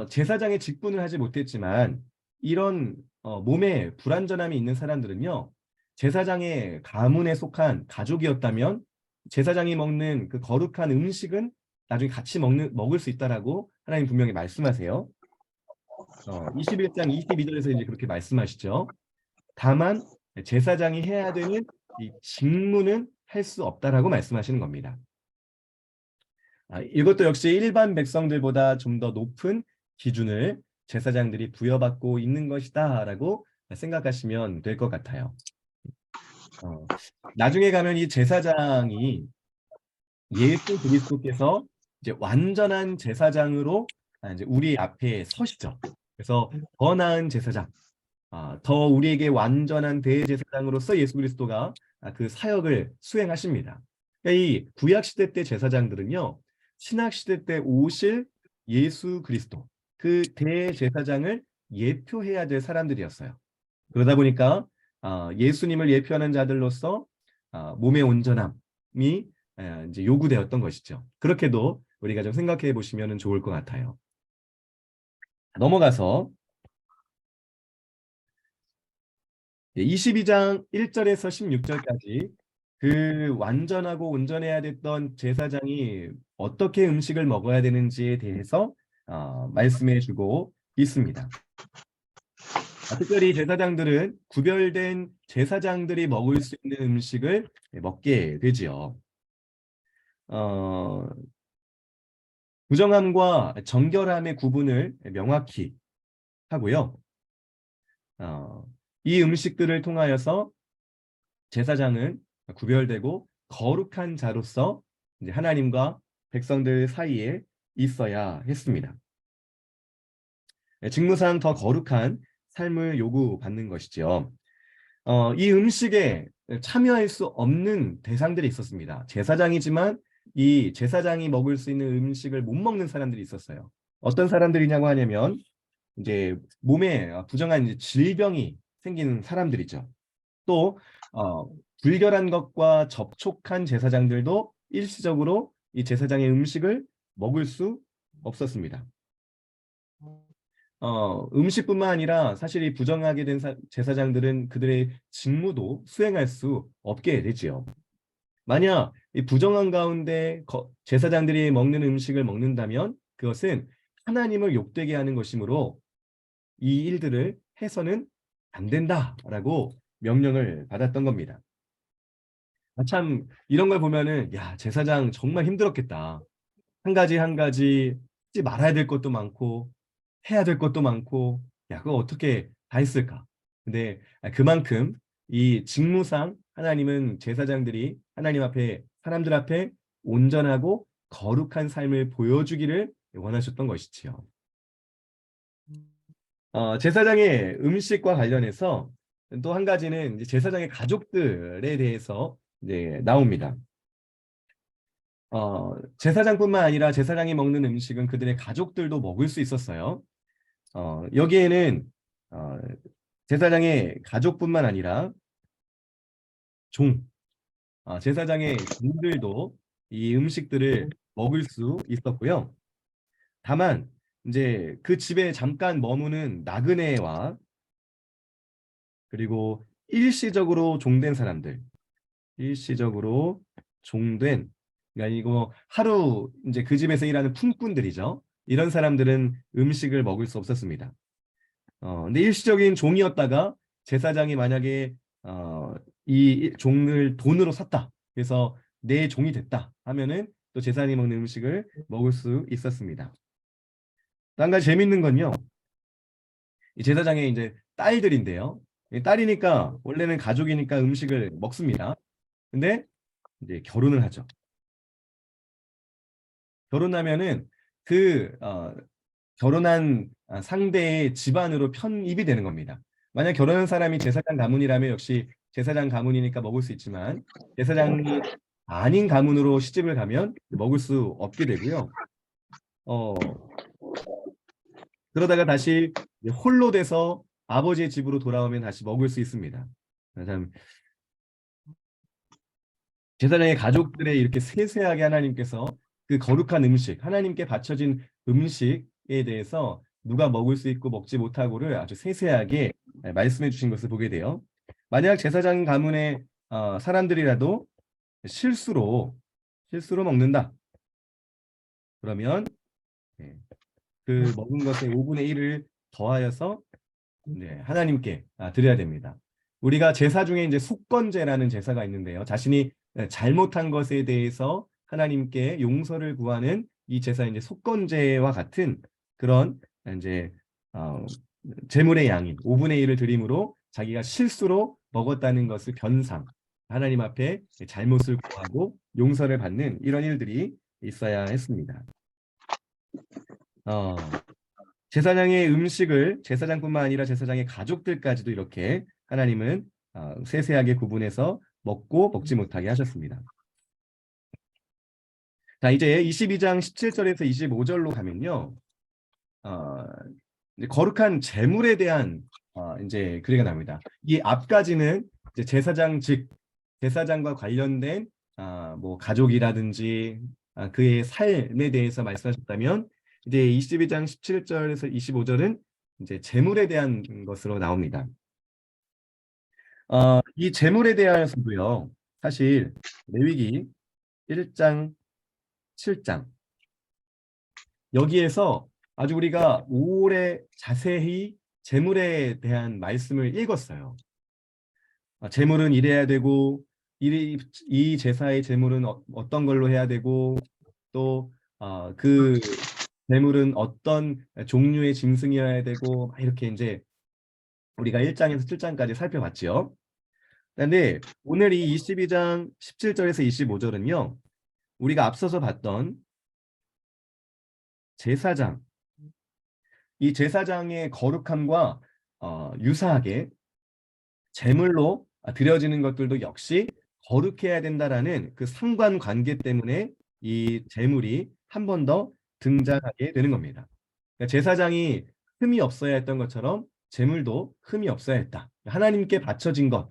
제사장의 직분을 하지 못했지만 이런 몸에 불완전함이 있는 사람들은요, 제사장의 가문에 속한 가족이었다면 제사장이 먹는 그 거룩한 음식은 나중에 같이 먹을 수 있다라고 하나님 분명히 말씀하세요. 21장 22절에서 이제 그렇게 말씀하시죠. 다만 제사장이 해야 되는 이 직무는 할 수 없다라고 말씀하시는 겁니다. 이것도 역시 일반 백성들보다 좀 더 높은 기준을 제사장들이 부여받고 있는 것이다라고 생각하시면 될 것 같아요. 나중에 가면 이 제사장이 예수 그리스도께서 이제 완전한 제사장으로 이제 우리 앞에 서시죠. 그래서 더 나은 제사장, 더 우리에게 완전한 대제사장으로서 예수 그리스도가 그 사역을 수행하십니다. 그러니까 이 구약 시대 때 제사장들은요, 신약 시대 때 오실 예수 그리스도 그 대제사장을 예표해야 될 사람들이었어요. 그러다 보니까 예수님을 예표하는 자들로서 몸의 온전함이 이제 요구되었던 것이죠. 그렇게도 우리가 좀 생각해 보시면 좋을 것 같아요. 넘어가서 22장 1절에서 16절까지 그 완전하고 온전해야 됐던 제사장이 어떻게 음식을 먹어야 되는지에 대해서 말씀해 주고 있습니다. 특별히 제사장들은 구별된 제사장들이 먹을 수 있는 음식을 먹게 되지요. 부정함과 정결함의 구분을 명확히 하고요. 이 음식들을 통하여서 제사장은 구별되고 거룩한 자로서 이제 하나님과 백성들 사이에 있어야 했습니다. 직무상 더 거룩한 삶을 요구받는 것이죠. 이 음식에 참여할 수 없는 대상들이 있었습니다. 제사장이지만 이 제사장이 먹을 수 있는 음식을 못 먹는 사람들이 있었어요. 어떤 사람들이냐고 하냐면 이제 몸에 부정한 이제 질병이 생기는 사람들이죠. 또 불결한 것과 접촉한 제사장들도 일시적으로 이 제사장의 음식을 먹을 수 없었습니다. 음식뿐만 아니라 사실 이 부정하게 된 제사장들은 그들의 직무도 수행할 수 없게 되지요. 만약 이 부정한 가운데 제사장들이 먹는 음식을 먹는다면 그것은 하나님을 욕되게 하는 것이므로 이 일들을 해서는 안 된다라고 명령을 받았던 겁니다. 참 이런 걸 보면은 야, 제사장 정말 힘들었겠다. 한 가지 하지 말아야 될 것도 많고 해야 될 것도 많고 야, 그거 어떻게 다 했을까? 근데 그만큼 이 직무상 하나님은 제사장들이 하나님 앞에 사람들 앞에 온전하고 거룩한 삶을 보여주기를 원하셨던 것이지요. 제사장의 음식과 관련해서 또 한 가지는 이제 제사장의 가족들에 대해서 이제 나옵니다. 제사장뿐만 아니라 제사장이 먹는 음식은 그들의 가족들도 먹을 수 있었어요. 여기에는 제사장의 가족뿐만 아니라 제사장의 종들도 이 음식들을 먹을 수 있었고요. 다만 이제 그 집에 잠깐 머무는 나그네와 그리고 일시적으로 종된 사람들, 그러니까 이거 하루 이제 그 집에서 일하는 품꾼들이죠. 이런 사람들은 음식을 먹을 수 없었습니다. 근데 일시적인 종이었다가 제사장이 만약에 이 종을 돈으로 샀다. 그래서 내 종이 됐다 하면은 또 제사장이 먹는 음식을 먹을 수 있었습니다. 또 한 가지 재밌는 건요. 이 제사장의 이제 딸들인데요. 이 딸이니까 원래는 가족이니까 음식을 먹습니다. 근데 이제 결혼을 하죠. 결혼하면은 그 결혼한 상대의 집안으로 편입이 되는 겁니다. 만약 결혼한 사람이 제사장 가문이라면 역시 제사장 가문이니까 먹을 수 있지만 제사장이 아닌 가문으로 시집을 가면 먹을 수 없게 되고요. 그러다가 다시 이제 홀로 돼서 아버지의 집으로 돌아오면 다시 먹을 수 있습니다. 참 제사장의 가족들의 이렇게 세세하게 하나님께서 그 거룩한 음식, 하나님께 바쳐진 음식에 대해서 누가 먹을 수 있고 먹지 못하고를 아주 세세하게 말씀해 주신 것을 보게 돼요. 만약 제사장 가문의 사람들이라도 실수로 먹는다. 그러면 그 먹은 것의 5분의 1을 더하여서 하나님께 드려야 됩니다. 우리가 제사 중에 이제 속건제라는 제사가 있는데요. 자신이 잘못한 것에 대해서 하나님께 용서를 구하는 이 제사 이제 속건제와 같은 그런 이제 제물의 양인 5분의 1을 드림으로 자기가 실수로 먹었다는 것을 변상 하나님 앞에 잘못을 구하고 용서를 받는 이런 일들이 있어야 했습니다. 제사장의 음식을 제사장뿐만 아니라 제사장의 가족들까지도 이렇게 하나님은 세세하게 구분해서 먹고 먹지 못하게 하셨습니다. 자, 이제 22장 17절에서 25절로 가면요. 이제 거룩한 제물에 대한 이제 글이 나옵니다. 이 앞까지는 이제 제사장과 관련된 뭐 가족이라든지 그의 삶에 대해서 말씀하셨다면 이제 22장 17절에서 25절은 이제 제물에 대한 것으로 나옵니다. 이 제물에 대하여서도요. 사실 레위기 1장, 7장 여기에서 아주 우리가 오래 자세히 제물에 대한 말씀을 읽었어요. 제물은 이래야 되고 이 제사의 제물은 어떤 걸로 해야 되고 또 그 제물은 어떤 종류의 짐승이어야 되고 이렇게 이제 우리가 1장에서 7장까지 살펴봤지요. 그런데 오늘 이 22장 17절에서 25절은요. 우리가 앞서서 봤던 제사장, 이 제사장의 거룩함과 유사하게 제물로 드려지는 것들도 역시 거룩해야 된다라는 그 상관관계 때문에 이 제물이 한 번 더 등장하게 되는 겁니다. 그러니까 제사장이 흠이 없어야 했던 것처럼 제물도 흠이 없어야 했다. 하나님께 바쳐진 것,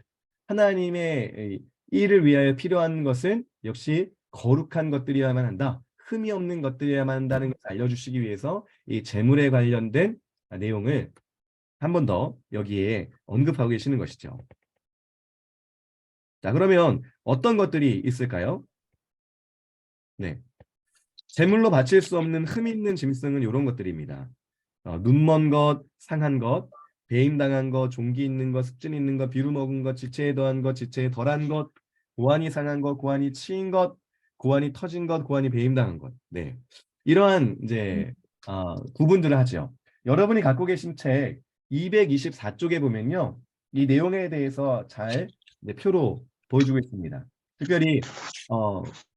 하나님의 일을 위하여 필요한 것은 역시 거룩한 것들이어야만 한다. 흠이 없는 것들이어야만 한다는 것을 알려주시기 위해서 이 제물에 관련된 내용을 한 번 더 여기에 언급하고 계시는 것이죠. 자, 그러면 어떤 것들이 있을까요? 네. 제물로 바칠 수 없는 흠 있는 짐승은 이런 것들입니다. 눈먼 것, 상한 것, 배임당한 것, 종기 있는 것, 습진 있는 것, 비루 먹은 것, 지체에 더한 것, 지체에 덜한 것, 고환이 상한 것, 고환이 치인 것, 고환이 터진 것, 고환이 배임당한 것. 네, 이러한 이제 구분들을 하죠. 여러분이 갖고 계신 책 224쪽에 보면요, 이 내용에 대해서 잘 표로 보여주고 있습니다. 특별히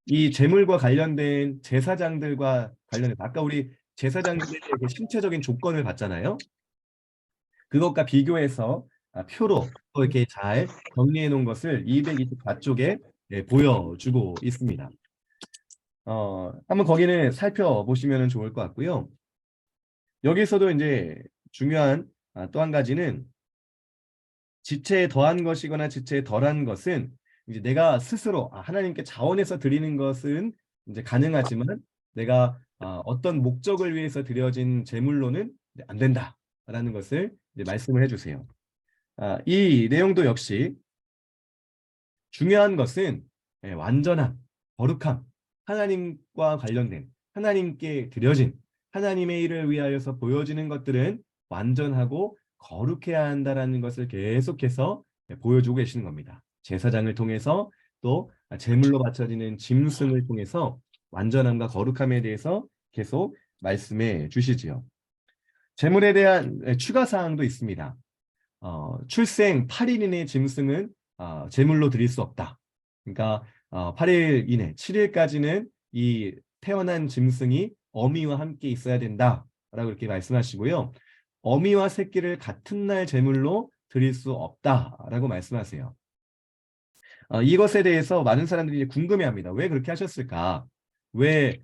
이 제물과 관련된 제사장들과 관련해서 아까 우리 제사장들의 그 신체적인 조건을 봤잖아요. 그것과 비교해서 표로 또 이렇게 잘 정리해 놓은 것을 224쪽에 보여주고 있습니다. 한번 거기는 살펴보시면 좋을 것 같고요. 여기서도 이제 중요한 또 한 가지는 지체에 더한 것이거나 지체에 덜한 것은 이제 내가 스스로 하나님께 자원해서 드리는 것은 이제 가능하지만 내가 어떤 목적을 위해서 드려진 제물로는 안 된다라는 것을 이제 말씀을 해주세요. 이 내용도 역시 중요한 것은 완전한 거룩함, 하나님과 관련된 하나님께 드려진 하나님의 일을 위하여서 보여지는 것들은 완전하고 거룩해야 한다라는 것을 계속해서 보여주고 계시는 겁니다. 제사장을 통해서 또 제물로 바쳐지는 짐승을 통해서 완전함과 거룩함에 대해서 계속 말씀해 주시지요. 제물에 대한 추가 사항도 있습니다. 출생 8일 이내 짐승은 제물로 드릴 수 없다. 그러니까 8일 이내, 7일까지는 이 태어난 짐승이 어미와 함께 있어야 된다라고 이렇게 말씀하시고요. 어미와 새끼를 같은 날 제물로 드릴 수 없다라고 말씀하세요. 이것에 대해서 많은 사람들이 이제 궁금해합니다. 왜 그렇게 하셨을까? 왜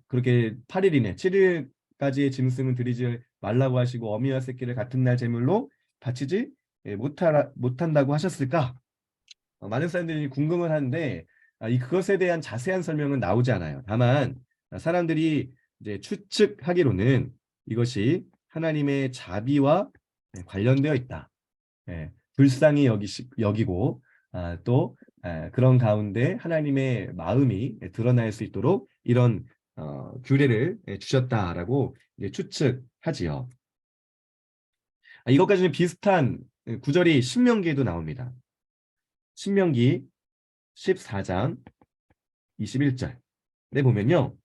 그렇게 8일 이내, 7일까지의 짐승은 드리지 말라고 하시고 어미와 새끼를 같은 날 제물로 바치지 못한다고 하셨을까? 많은 사람들이 궁금을 하는데 그것에 대한 자세한 설명은 나오지 않아요. 다만 사람들이 이제 추측하기로는 이것이 하나님의 자비와 관련되어 있다. 불쌍히 여기고 또 그런 가운데 하나님의 마음이 드러날 수 있도록 이런 규례를 주셨다라고 추측하지요. 이것까지는 비슷한 구절이 신명기에도 나옵니다. 신명기 14장 21절에 보면요.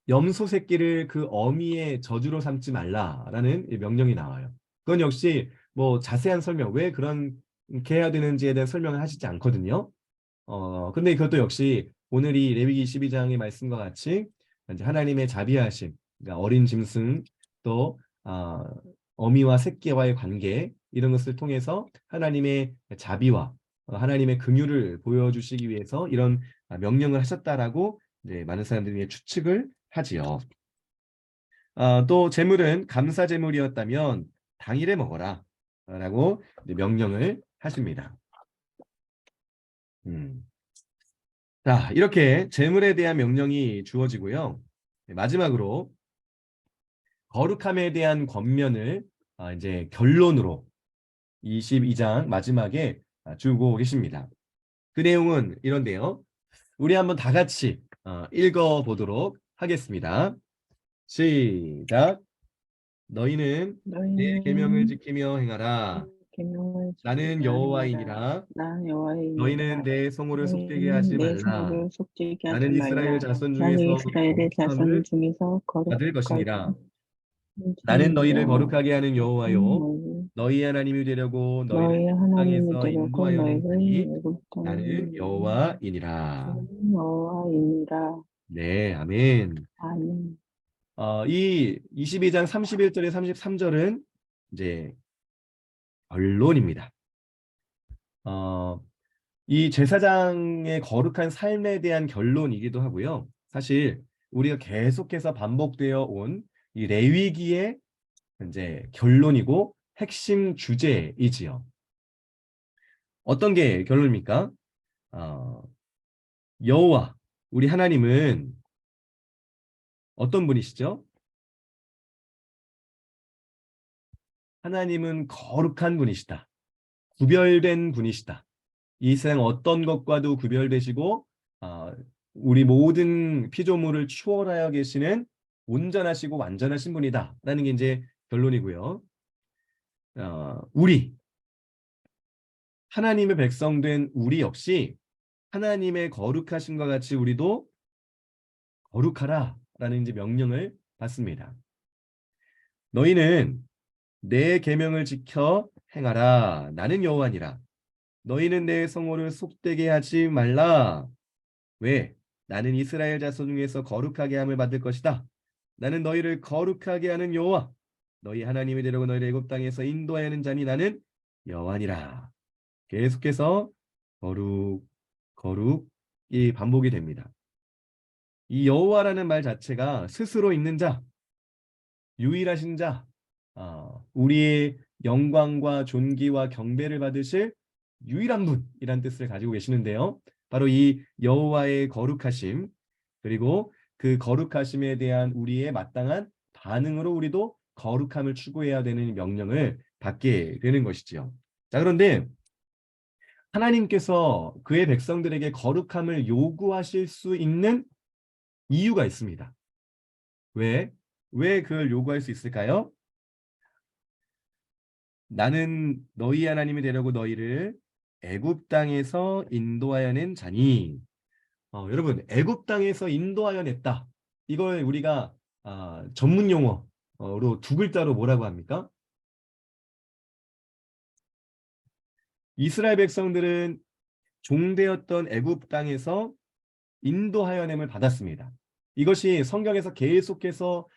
염소 새끼를 그 어미의 저주로 삼지 말라라는 명령이 나와요. 그건 역시 뭐 자세한 설명, 왜 그렇게 해야 되는지에 대한 설명을 하시지 않거든요. 근데 그것도 역시 오늘 이 레위기 22장의 말씀과 같이 이제 하나님의 자비하심, 그러니까 어린 짐승 또 어미와 새끼와의 관계 이런 것을 통해서 하나님의 자비와 하나님의 긍휼을 보여주시기 위해서 이런 명령을 하셨다라고 이제 많은 사람들이 추측을 하지요. 또 제물은 감사 제물이었다면 당일에 먹어라 라고 명령을 하십니다. 자, 이렇게 제물에 대한 명령이 주어지고요. 마지막으로 거룩함에 대한 권면을 이제 결론으로 22장 마지막에 주고 계십니다. 그 내용은 이런데요. 우리 한번 다 같이 읽어보도록 하겠습니다. 시작. 너희는 내 계명을 지키며 행하라. 나는 여호와이니라. 너희는 내 성호를 속되게 하지 말라. 나는 이스라엘 자손 중에서 거룩함을 받을 것이니라. 나는 너희를 거룩하게 하는 여호와요. 너희 하나님이 되려고 너희를 애굽 땅에서 인도하여 내니 나는 여호와이니라. 네, 아멘. 이 22장 31절에 33절은 이제 결론입니다. 이 제사장의 거룩한 삶에 대한 결론이기도 하고요. 사실 우리가 계속해서 반복되어 온 이 레위기의 이제 결론이고 핵심 주제이지요. 어떤 게 결론입니까? 여호와 우리 하나님은 어떤 분이시죠? 하나님은 거룩한 분이시다. 구별된 분이시다. 이 세상 어떤 것과도 구별되시고 우리 모든 피조물을 추월하여 계시는 온전하시고 완전하신 분이다 라는 게 이제 결론이고요. 우리 하나님의 백성된 우리 역시 하나님의 거룩하심과 같이 우리도 거룩하라 라는 이제 명령을 받습니다. 너희는 내 계명을 지켜 행하라. 나는 여호와니라. 너희는 내 성호를 속되게 하지 말라. 왜? 나는 이스라엘 자손 중에서 거룩하게 함을 받을 것이다. 나는 너희를 거룩하게 하는 여호와. 너희 하나님이 되려고 너희를 애굽 땅에서 인도하는 자니 나는 여호와니라. 계속해서 거룩, 거룩이 반복이 됩니다. 이 여호와라는 말 자체가 스스로 있는 자, 유일하신 자, 우리의 영광과 존귀와 경배를 받으실 유일한 분이란 뜻을 가지고 계시는데요. 바로 이 여호와의 거룩하심 그리고 그 거룩하심에 대한 우리의 마땅한 반응으로 우리도 거룩함을 추구해야 되는 명령을 받게 되는 것이지요. 자, 그런데 하나님께서 그의 백성들에게 거룩함을 요구하실 수 있는 이유가 있습니다. 왜 그걸 요구할 수 있을까요? 나는 너희 하나님이 되려고 너희를 애굽 땅에서 인도하여 낸 자니. 여러분, 애굽 땅에서 인도하여 냈다. 이걸 우리가 전문 용어로 두 글자로 뭐라고 합니까? 이스라엘 백성들은 종되었던 애굽 땅에서 인도하여냄을 받았습니다. 이것이 성경에서 계속해서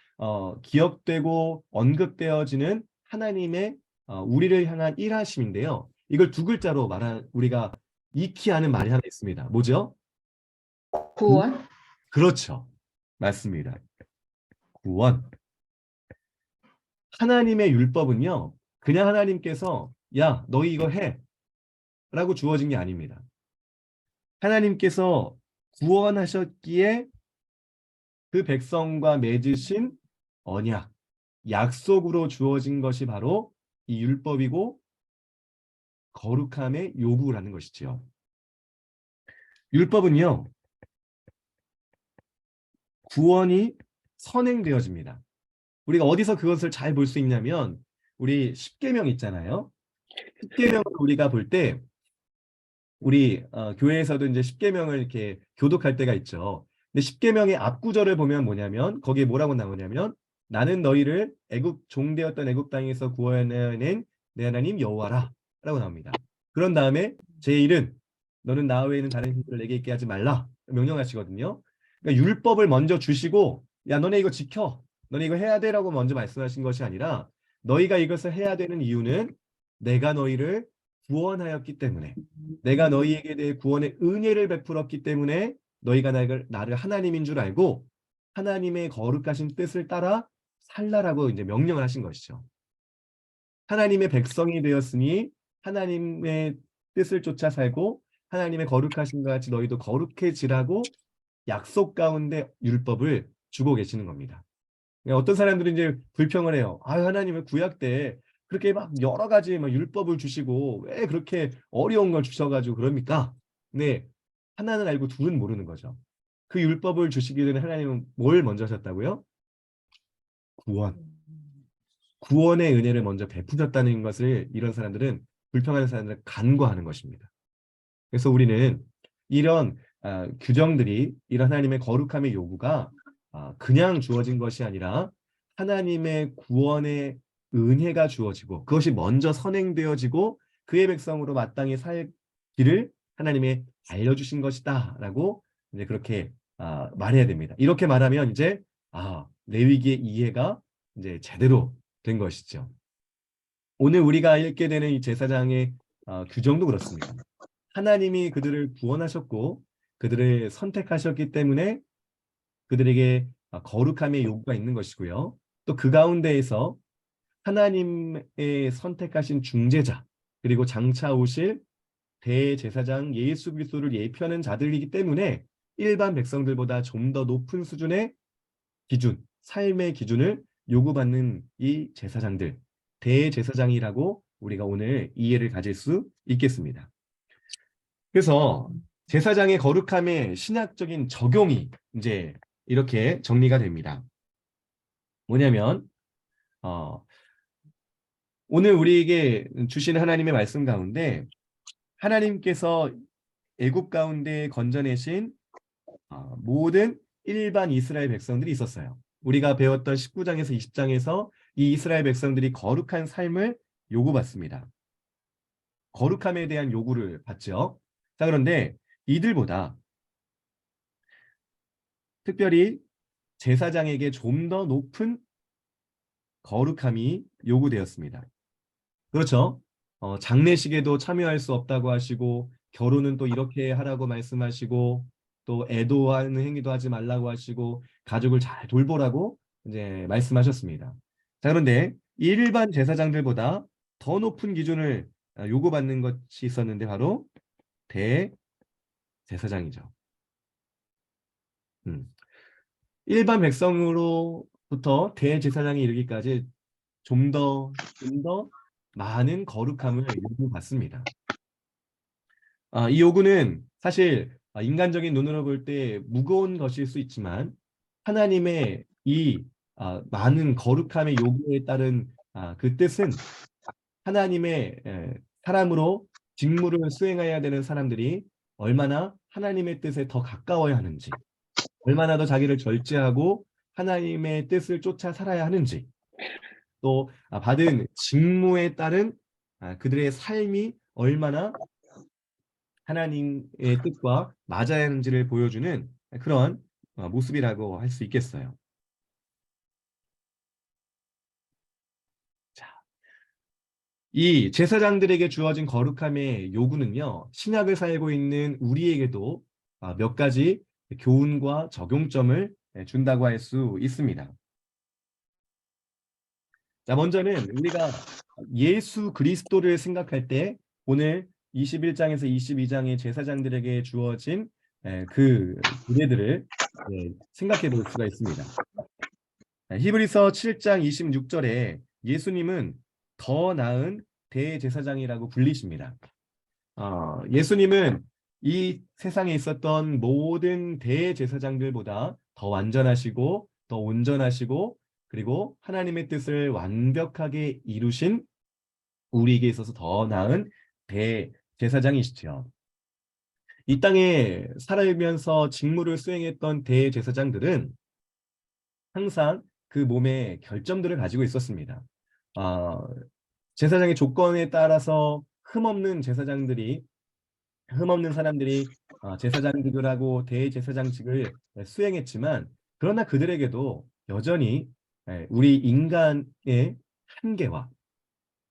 기억되고 언급되어지는 하나님의 우리를 향한 일하심인데요. 이걸 두 글자로 우리가 익히 하는 말이 하나 있습니다. 뭐죠? 구원? 그렇죠. 맞습니다. 구원. 하나님의 율법은요, 그냥 하나님께서 야, 너희 이거 해 라고 주어진 게 아닙니다. 하나님께서 구원하셨기에 그 백성과 맺으신 언약, 약속으로 주어진 것이 바로 이 율법이고 거룩함의 요구라는 것이지요. 율법은요, 구원이 선행되어집니다. 우리가 어디서 그것을 잘 볼 수 있냐면 우리 십계명 있잖아요. 십계명을 우리가 볼 때 우리 교회에서도 이제 십계명을 이렇게 교독할 때가 있죠. 근데 십계명의 앞구절을 보면 뭐냐면 거기에 뭐라고 나오냐면 나는 너희를 종되었던 애굽 땅에서 구원해낸 내 하나님 여호와라 라고 나옵니다. 그런 다음에 제1은 너는 나 외에는 다른 신들을 내게 있게 하지 말라 명령하시거든요. 그러니까 율법을 먼저 주시고 야 너네 이거 지켜, 너네 이거 해야 돼라고 먼저 말씀하신 것이 아니라 너희가 이것을 해야 되는 이유는 내가 너희를 구원하였기 때문에, 내가 너희에게 대해 구원의 은혜를 베풀었기 때문에 너희가 나를 하나님인 줄 알고 하나님의 거룩하신 뜻을 따라 살라라고 이제 명령을 하신 것이죠. 하나님의 백성이 되었으니 하나님의 뜻을 쫓아 살고 하나님의 거룩하신과 같이 너희도 거룩해지라고 약속 가운데 율법을 주고 계시는 겁니다. 어떤 사람들은 이제 불평을 해요. 하나님은 구약 때 그렇게 막 여러 가지 막 율법을 주시고 왜 그렇게 어려운 걸 주셔가지고 그럽니까? 네, 하나는 알고 둘은 모르는 거죠. 그 율법을 주시기 전에 하나님은 뭘 먼저 하셨다고요? 구원. 구원의 은혜를 먼저 베푸셨다는 것을 이런 사람들은 불평하는 사람들은 간과하는 것입니다. 그래서 우리는 이런 규정들이 이런 하나님의 거룩함의 요구가 그냥 주어진 것이 아니라 하나님의 구원의 은혜가 주어지고 그것이 먼저 선행되어지고 그의 백성으로 마땅히 살 길을 하나님이 알려주신 것이다라고 이제 그렇게 말해야 됩니다. 이렇게 말하면 이제 레위기의 이해가 이제 제대로 된 것이죠. 오늘 우리가 읽게 되는 이 제사장의 규정도 그렇습니다. 하나님이 그들을 구원하셨고 그들을 선택하셨기 때문에 그들에게 거룩함의 요구가 있는 것이고요. 또 그 가운데에서 하나님의 선택하신 중재자 그리고 장차 오실 대제사장 예수 그리스도를 예표하는 자들이기 때문에 일반 백성들보다 좀 더 높은 수준의 기준, 삶의 기준을 요구받는 이 제사장들, 대제사장이라고 우리가 오늘 이해를 가질 수 있겠습니다. 그래서 제사장의 거룩함의 신학적인 적용이 이제 이렇게 정리가 됩니다. 뭐냐면 오늘 우리에게 주시는 하나님의 말씀 가운데 하나님께서 애굽 가운데 건져내신 모든 일반 이스라엘 백성들이 있었어요. 우리가 배웠던 19장에서 20장에서 이 이스라엘 백성들이 거룩한 삶을 요구받습니다. 거룩함에 대한 요구를 받죠. 자, 그런데 이들보다 특별히 제사장에게 좀 더 높은 거룩함이 요구되었습니다. 그렇죠? 장례식에도 참여할 수 없다고 하시고 결혼은 또 이렇게 하라고 말씀하시고 또 애도하는 행위도 하지 말라고 하시고 가족을 잘 돌보라고 이제 말씀하셨습니다. 자, 그런데 일반 제사장들보다 더 높은 기준을 요구받는 것이 있었는데 바로 대제사장이죠. 일반 백성으로부터 대제사장이 이르기까지 좀 더 많은 거룩함을 요구받습니다. 이 요구는 사실 인간적인 눈으로 볼 때 무거운 것일 수 있지만 하나님의 이 많은 거룩함의 요구에 따른 그 뜻은 하나님의 사람으로 직무를 수행해야 되는 사람들이 얼마나 하나님의 뜻에 더 가까워야 하는지, 얼마나 더 자기를 절제하고 하나님의 뜻을 쫓아 살아야 하는지, 또 받은 직무에 따른 그들의 삶이 얼마나 하나님의 뜻과 맞아야 하는지를 보여주는 그런 모습이라고 할 수 있겠어요. 자, 이 제사장들에게 주어진 거룩함의 요구는요, 신약을 살고 있는 우리에게도 몇 가지 교훈과 적용점을 준다고 할 수 있습니다. 자, 먼저는 우리가 예수 그리스도를 생각할 때 오늘 21장에서 22장의 제사장들에게 주어진 그 규례들을 생각해 볼 수가 있습니다. 히브리서 7장 26절에 예수님은 더 나은 대제사장이라고 불리십니다. 예수님은 이 세상에 있었던 모든 대제사장들보다 더 완전하시고 더 온전하시고 그리고 하나님의 뜻을 완벽하게 이루신 우리에게 있어서 더 나은 대제사장이시죠. 이 땅에 살아가면서 직무를 수행했던 대제사장들은 항상 그 몸에 결점들을 가지고 있었습니다. 제사장의 조건에 따라서 흠없는 사람들이 제사장직을 대제사장직을 수행했지만 그러나 그들에게도 여전히 우리 인간의 한계와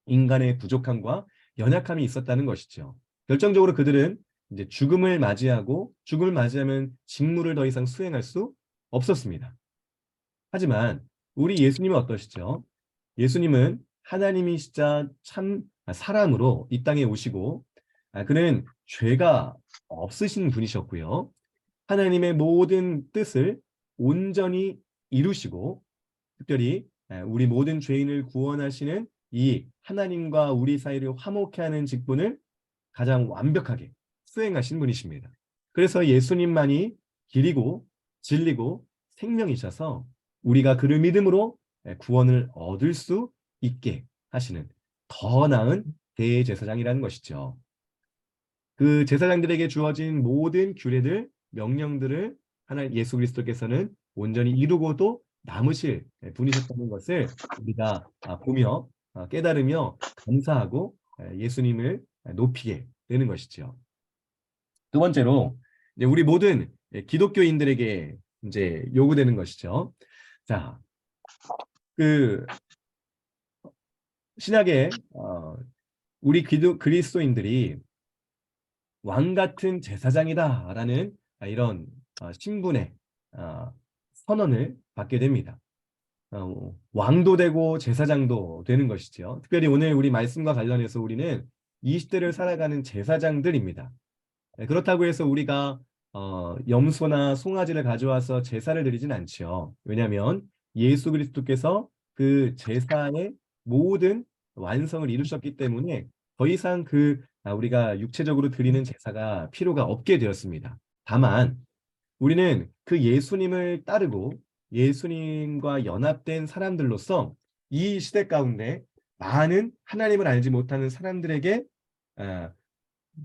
인간의 부족함과 연약함이 있었다는 것이죠. 결정적으로 그들은 이제 죽음을 맞이하면 직무를 더 이상 수행할 수 없었습니다. 하지만 우리 예수님은 어떠시죠? 예수님은 하나님이시자 참 사람으로 이 땅에 오시고 그는 죄가 없으신 분이셨고요. 하나님의 모든 뜻을 온전히 이루시고 특별히 우리 모든 죄인을 구원하시는 이 하나님과 우리 사이를 화목케 하는 직분을 가장 완벽하게 수행하신 분이십니다. 그래서 예수님만이 길이고 진리고 생명이셔서 우리가 그를 믿음으로 구원을 얻을 수 있게 하시는 더 나은 대제사장이라는 것이죠. 그 제사장들에게 주어진 모든 규례들, 명령들을 예수 그리스도께서는 온전히 이루고도 남으실 분이셨다는 것을 우리가 보며 깨달으며 감사하고 예수님을 높이게 되는 것이죠. 두 번째로 이제 우리 모든 기독교인들에게 이제 요구되는 것이죠. 자, 그 신약에 우리 그리스도인들이 왕 같은 제사장이다라는 이런 신분의 선언을 받게 됩니다. 왕도 되고 제사장도 되는 것이죠. 특별히 오늘 우리 말씀과 관련해서 우리는 이 시대를 살아가는 제사장들입니다. 그렇다고 해서 우리가 염소나 송아지를 가져와서 제사를 드리진 않지요. 왜냐하면 예수 그리스도께서 그 제사의 모든 완성을 이루셨기 때문에 더 이상 우리가 육체적으로 드리는 제사가 필요가 없게 되었습니다. 다만 우리는 그 예수님을 따르고 예수님과 연합된 사람들로서 이 시대 가운데 많은 하나님을 알지 못하는 사람들에게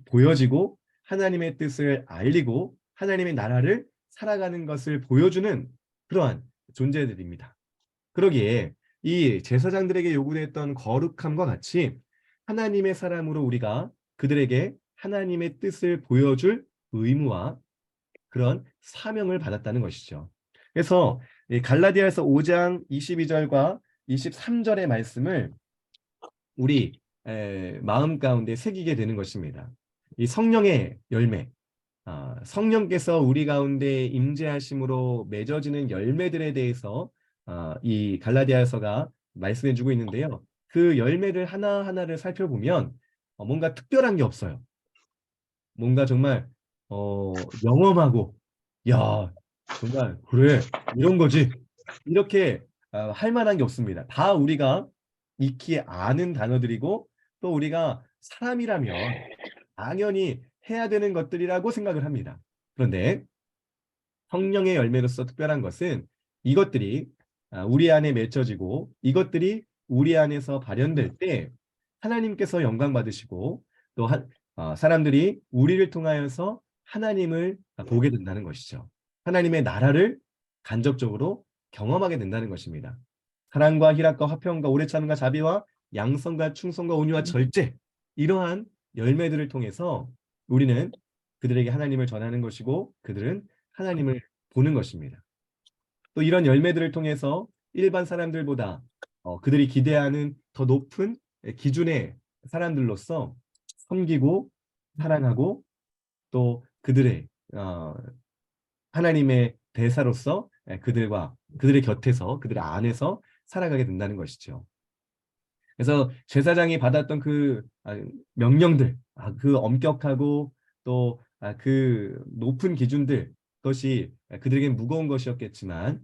보여지고 하나님의 뜻을 알리고 하나님의 나라를 살아가는 것을 보여주는 그러한 존재들입니다. 그러기에 이 제사장들에게 요구됐던 거룩함과 같이 하나님의 사람으로 우리가 그들에게 하나님의 뜻을 보여줄 의무와 그런 사명을 받았다는 것이죠. 그래서 갈라디아서 5장 22절과 23절의 말씀을 우리 마음 가운데 새기게 되는 것입니다. 이 성령의 열매, 성령께서 우리 가운데 임재하심으로 맺어지는 열매들에 대해서 이 갈라디아서가 말씀해주고 있는데요. 그 열매를 하나하나를 살펴보면 뭔가 특별한 게 없어요. 뭔가 정말 영험하고 야 정말 그래 이런 거지 이렇게 할 만한 게 없습니다. 다 우리가 익히 아는 단어들이고 또 우리가 사람이라면 당연히 해야 되는 것들이라고 생각을 합니다. 그런데 성령의 열매로서 특별한 것은 이것들이 우리 안에 맺혀지고 이것들이 우리 안에서 발현될 때 하나님께서 영광 받으시고 또 사람들이 우리를 통하여서 하나님을 보게 된다는 것이죠. 하나님의 나라를 간접적으로 경험하게 된다는 것입니다. 사랑과 희락과 화평과 오래 참음과 자비와 양성과 충성과 온유와 절제, 이러한 열매들을 통해서 우리는 그들에게 하나님을 전하는 것이고 그들은 하나님을 보는 것입니다. 또 이런 열매들을 통해서 일반 사람들보다 그들이 기대하는 더 높은 기준의 사람들로서 섬기고 사랑하고 또 그들의 하나님의 대사로서 그들의 곁에서 그들의 안에서 살아가게 된다는 것이죠. 그래서 제사장이 받았던 그 명령들, 그 엄격하고 또 그 높은 기준들, 그것이 그들에게 무거운 것이었겠지만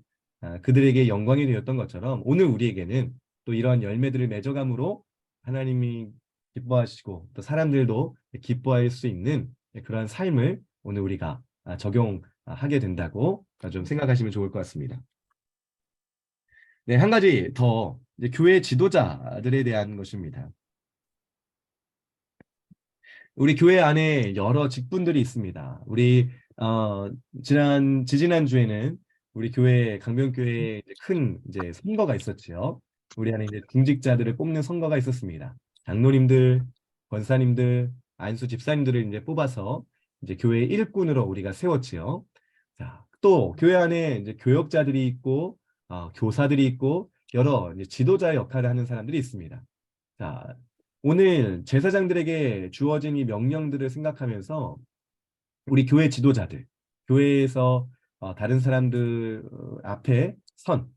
그들에게 영광이 되었던 것처럼 오늘 우리에게는 또 이러한 열매들을 맺어감으로 하나님이 기뻐하시고 또 사람들도 기뻐할 수 있는 그러한 삶을 오늘 우리가 적용하게 된다고 좀 생각하시면 좋을 것 같습니다. 네, 한 가지 더 이제 교회 지도자들에 대한 것입니다. 우리 교회 안에 여러 직분들이 있습니다. 우리 지지난 주에는 우리 교회 강변교회에 큰 이제 선거가 있었지요. 우리 안에 이제 중직자들을 뽑는 선거가 있었습니다. 장로님들, 권사님들, 안수 집사님들을 이제 뽑아서 이제 교회 일꾼으로 우리가 세웠지요. 자, 또 교회 안에 이제 교역자들이 있고 교사들이 있고 여러 이제 지도자 역할을 하는 사람들이 있습니다. 자, 오늘 제사장들에게 주어진 이 명령들을 생각하면서 우리 교회 지도자들, 교회에서 다른 사람들 앞에 선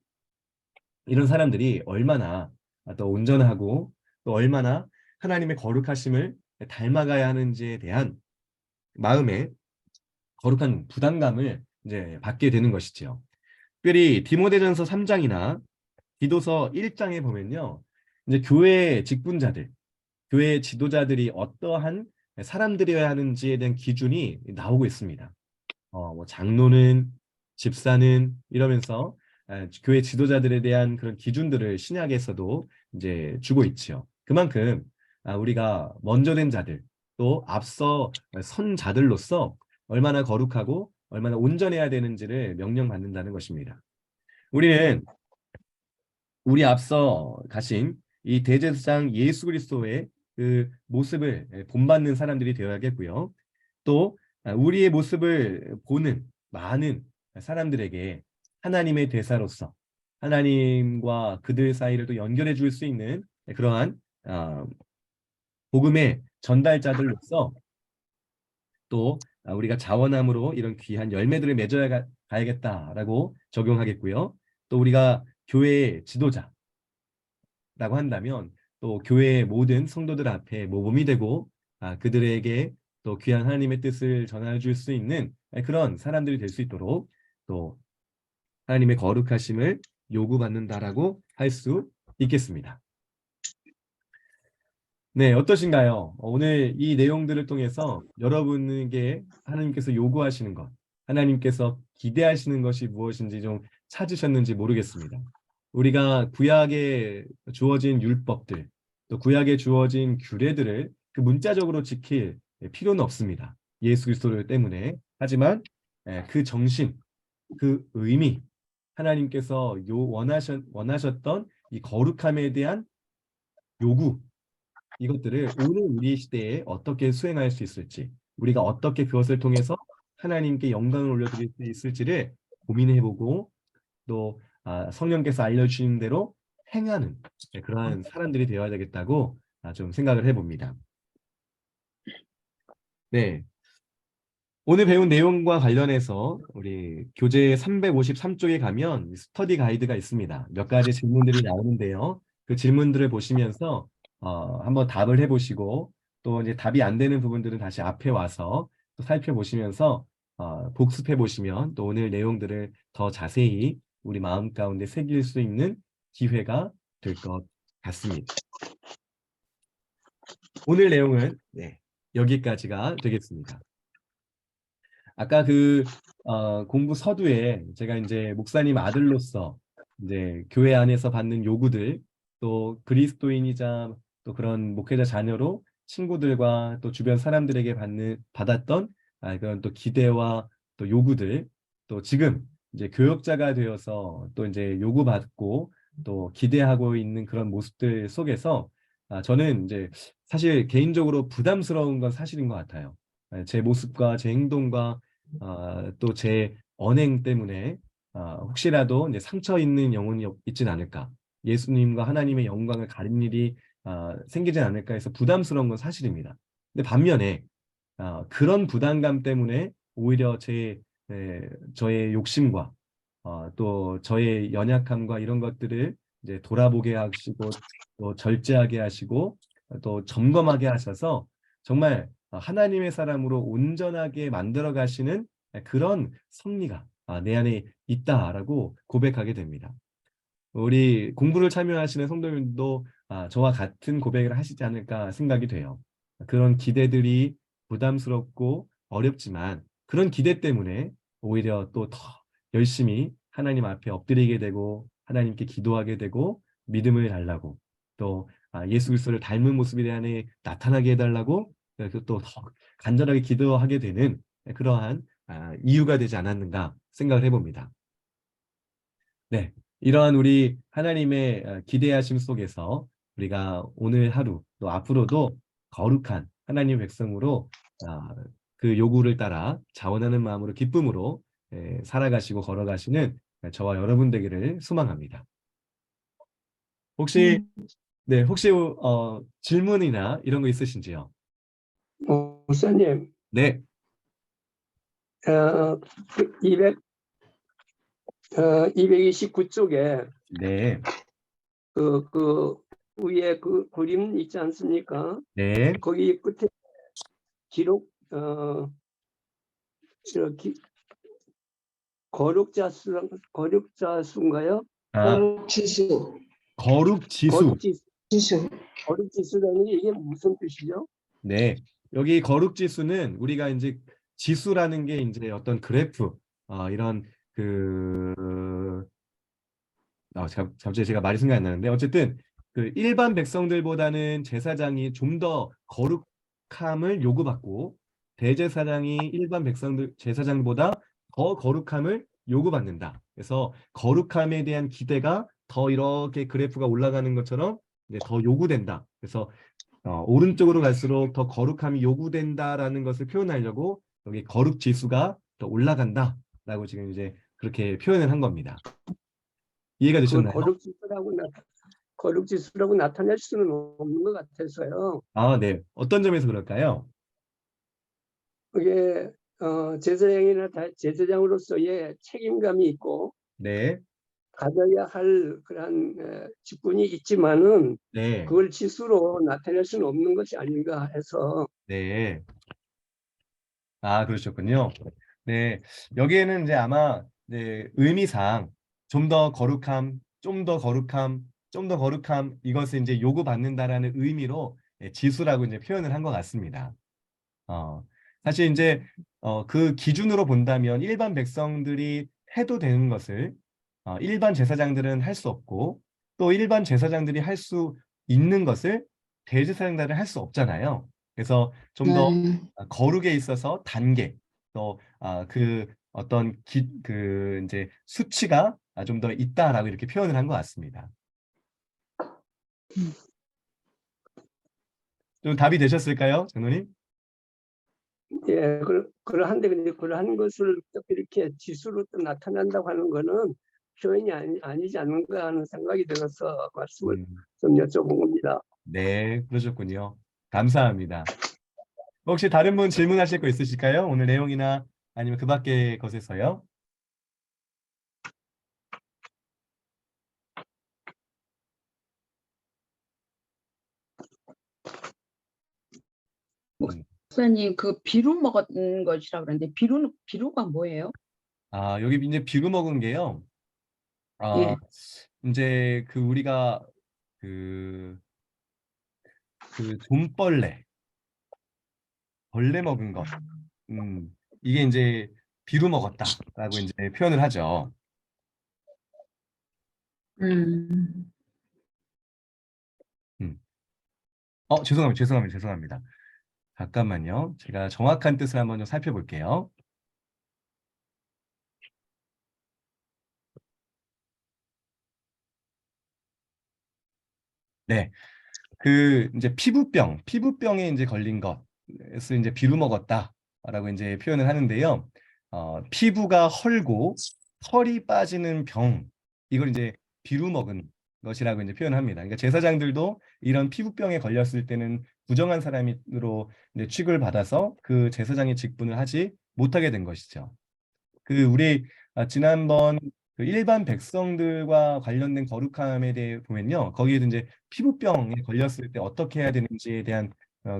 이런 사람들이 얼마나 또 온전하고 또 얼마나 하나님의 거룩하심을 닮아가야 하는지에 대한 마음의 거룩한 부담감을 이제 받게 되는 것이지요. 특별히 디모데전서 3장이나 디도서 1장에 보면요. 이제 교회 직분자들, 교회 지도자들이 어떠한 사람들이어야 하는지에 대한 기준이 나오고 있습니다. 뭐 장로는, 집사는 이러면서 교회 지도자들에 대한 그런 기준들을 신약에서도 이제 주고 있죠. 그만큼 우리가 먼저 된 자들, 또 앞서 선 자들로서 얼마나 거룩하고 얼마나 온전해야 되는지를 명령받는다는 것입니다. 우리는 우리 앞서 가신 이 대제사장 예수 그리스도의 그 모습을 본받는 사람들이 되어야겠고요. 또 우리의 모습을 보는 많은 사람들에게 하나님의 대사로서 하나님과 그들 사이를 또 연결해 줄 수 있는 그러한 복음의 전달자들로서 또 우리가 자원함으로 이런 귀한 열매들을 맺어야 가야겠다라고 적용하겠고요. 또 우리가 교회의 지도자라고 한다면 또 교회의 모든 성도들 앞에 모범이 되고 그들에게 또 귀한 하나님의 뜻을 전해줄 수 있는 그런 사람들이 될 수 있도록 또 하나님의 거룩하심을 요구받는다라고 할 수 있겠습니다. 네, 어떠신가요? 오늘 이 내용들을 통해서 여러분에게 하나님께서 요구하시는 것, 하나님께서 기대하시는 것이 무엇인지 좀 찾으셨는지 모르겠습니다. 우리가 구약에 주어진 율법들, 또 구약에 주어진 규례들을 그 문자적으로 지킬 필요는 없습니다. 예수 그리스도 때문에. 하지만 그 정신, 그 의미, 하나님께서 원하셨던 이 거룩함에 대한 요구, 이것들을 오늘 우리 시대에 어떻게 수행할 수 있을지, 우리가 어떻게 그것을 통해서 하나님께 영광을 올려드릴 수 있을지를 고민해보고 또 성령께서 알려주신 대로 행하는 그러한 사람들이 되어야 되겠다고 좀 생각을 해봅니다. 네, 오늘 배운 내용과 관련해서 우리 교재 353쪽에 가면 스터디 가이드가 있습니다. 몇 가지 질문들이 나오는데요. 그 질문들을 보시면서 한번 답을 해보시고 또 이제 답이 안 되는 부분들은 다시 앞에 와서 또 살펴보시면서 복습해 보시면 또 오늘 내용들을 더 자세히 우리 마음 가운데 새길 수 있는 기회가 될 것 같습니다. 오늘 내용은 여기까지가 되겠습니다. 아까 그 공부 서두에 제가 이제 목사님 아들로서 이제 교회 안에서 받는 요구들 또 그리스도인이자 또 그런 목회자 자녀로 친구들과 또 주변 사람들에게 받았던 그런 또 기대와 또 요구들, 또 지금 이제 교역자가 되어서 또 이제 요구받고 또 기대하고 있는 그런 모습들 속에서 저는 이제 사실 개인적으로 부담스러운 건 사실인 것 같아요. 제 모습과 제 행동과 또 제 언행 때문에 혹시라도 이제 상처 있는 영혼이 있진 않을까, 예수님과 하나님의 영광을 가린 일이 생기진 않을까 해서 부담스러운 건 사실입니다. 근데 반면에 그런 부담감 때문에 오히려 저의 욕심과 또 저의 연약함과 이런 것들을 이제 돌아보게 하시고 또 절제하게 하시고 또 점검하게 하셔서 정말 하나님의 사람으로 온전하게 만들어 가시는 그런 섭리가 내 안에 있다라고 고백하게 됩니다. 우리 공부를 참여하시는 성도님도 저와 같은 고백을 하시지 않을까 생각이 돼요. 그런 기대들이 부담스럽고 어렵지만 그런 기대 때문에 오히려 또 더 열심히 하나님 앞에 엎드리게 되고 하나님께 기도하게 되고 믿음을 달라고 또 예수 그리스도를 닮은 모습에 대한 나타나게 해달라고 또 더 간절하게 기도하게 되는 그러한 이유가 되지 않았는가 생각을 해봅니다. 네, 이러한 우리 하나님의 기대하심 속에서 우리가 오늘 하루 또 앞으로도 거룩한 하나님 백성으로 그 요구를 따라 자원하는 마음으로 기쁨으로 살아가시고 걸어가시는 저와 여러분 되기를 소망합니다. 혹시 혹시 질문이나 이런 거 있으신지요? 목사님, 네, 229쪽에 네, 그 위에 그 그림 있지 않습니까? 네. 거기 끝에 기록 이렇게 거룩자 수인가요? 지수. 거룩 지수. 지수. 거룩지수라는 게 이게 무슨 뜻이죠? 네, 여기 거룩 지수는 우리가 이제 지수라는 게 이제 어떤 그래프, 이런 갑자기 제가 말이 생각이 안 나는데 어쨌든 그 일반 백성들보다는 제사장이 좀 더 거룩함을 요구받고 대제사장이 일반 제사장보다 더 거룩함을 요구받는다. 그래서 거룩함에 대한 기대가 더 이렇게 그래프가 올라가는 것처럼 이제 더 요구된다. 그래서 오른쪽으로 갈수록 더 거룩함이 요구된다라는 것을 표현하려고 여기 거룩 지수가 더 올라간다라고 지금 이제 그렇게 표현을 한 겁니다. 이해가 그걸 되셨나요? 거룩지수라고 나타낼 수는 없는 것 같아서요. 네. 어떤 점에서 그럴까요? 그게 제사장이나 제사장으로서의 책임감이 있고 네, 가져야 할 그런 직분이 있지만은 네, 그걸 지수로 나타낼 수는 없는 것이 아닌가 해서. 네. 그러셨군요. 네, 여기에는 이제 아마 의미상 좀 더 거룩함, 좀 더 거룩함, 좀 더 거룩함 이것을 이제 요구받는다라는 의미로 지수라고 이제 표현을 한 것 같습니다. 어, 사실 이제 그 기준으로 본다면 일반 백성들이 해도 되는 것을 일반 제사장들은 할 수 없고 또 일반 제사장들이 할 수 있는 것을 대제사장들은 할 수 없잖아요. 그래서 좀 더 네. 거룩에 있어서 단계 또 그 어떤 그 이제 수치가 좀 더 있다라고 이렇게 표현을 한 것 같습니다. 좀 답이 되셨을까요, 장로님? 예, 그러한데 근데 그러한 것을 또 이렇게 지수로 또 나타난다고 하는 거는 표현이 아니지 않는가 하는 생각이 들어서 말씀을 음, 좀 여쭤본 겁니다. 네, 그러셨군요. 감사합니다. 혹시 다른 분 질문하실 거 있으실까요? 오늘 내용이나 아니면 그 밖의 것에서요? 음. 목사님, 그 비루 먹은 것이라고 그러는데, 비루가 뭐예요? 여기 이제 비루 먹은 게요. 아, 예. 이제 그 우리가 그, 그 벌레 먹은 것. 이게 이제 비루 먹었다라고 이제 표현을 하죠. 음. 음. 죄송합니다. 잠깐만요. 제가 정확한 뜻을 한번 좀 살펴볼게요. 네. 이제 피부병에 이제 걸린 것을 이제 비루 먹었다라고 이제 표현을 하는데요. 피부가 헐고 털이 빠지는 병, 이걸 이제 비루 먹은 것이라고 이제 표현합니다. 그러니까 제사장들도 이런 피부병에 걸렸을 때는 부정한 사람으로 이제 취급을 받아서 그 제사장의 직분을 하지 못하게 된 것이죠. 우리 지난번 그 일반 백성들과 관련된 거룩함에 대해 보면요, 거기에도 이제 피부병에 걸렸을 때 어떻게 해야 되는지에 대한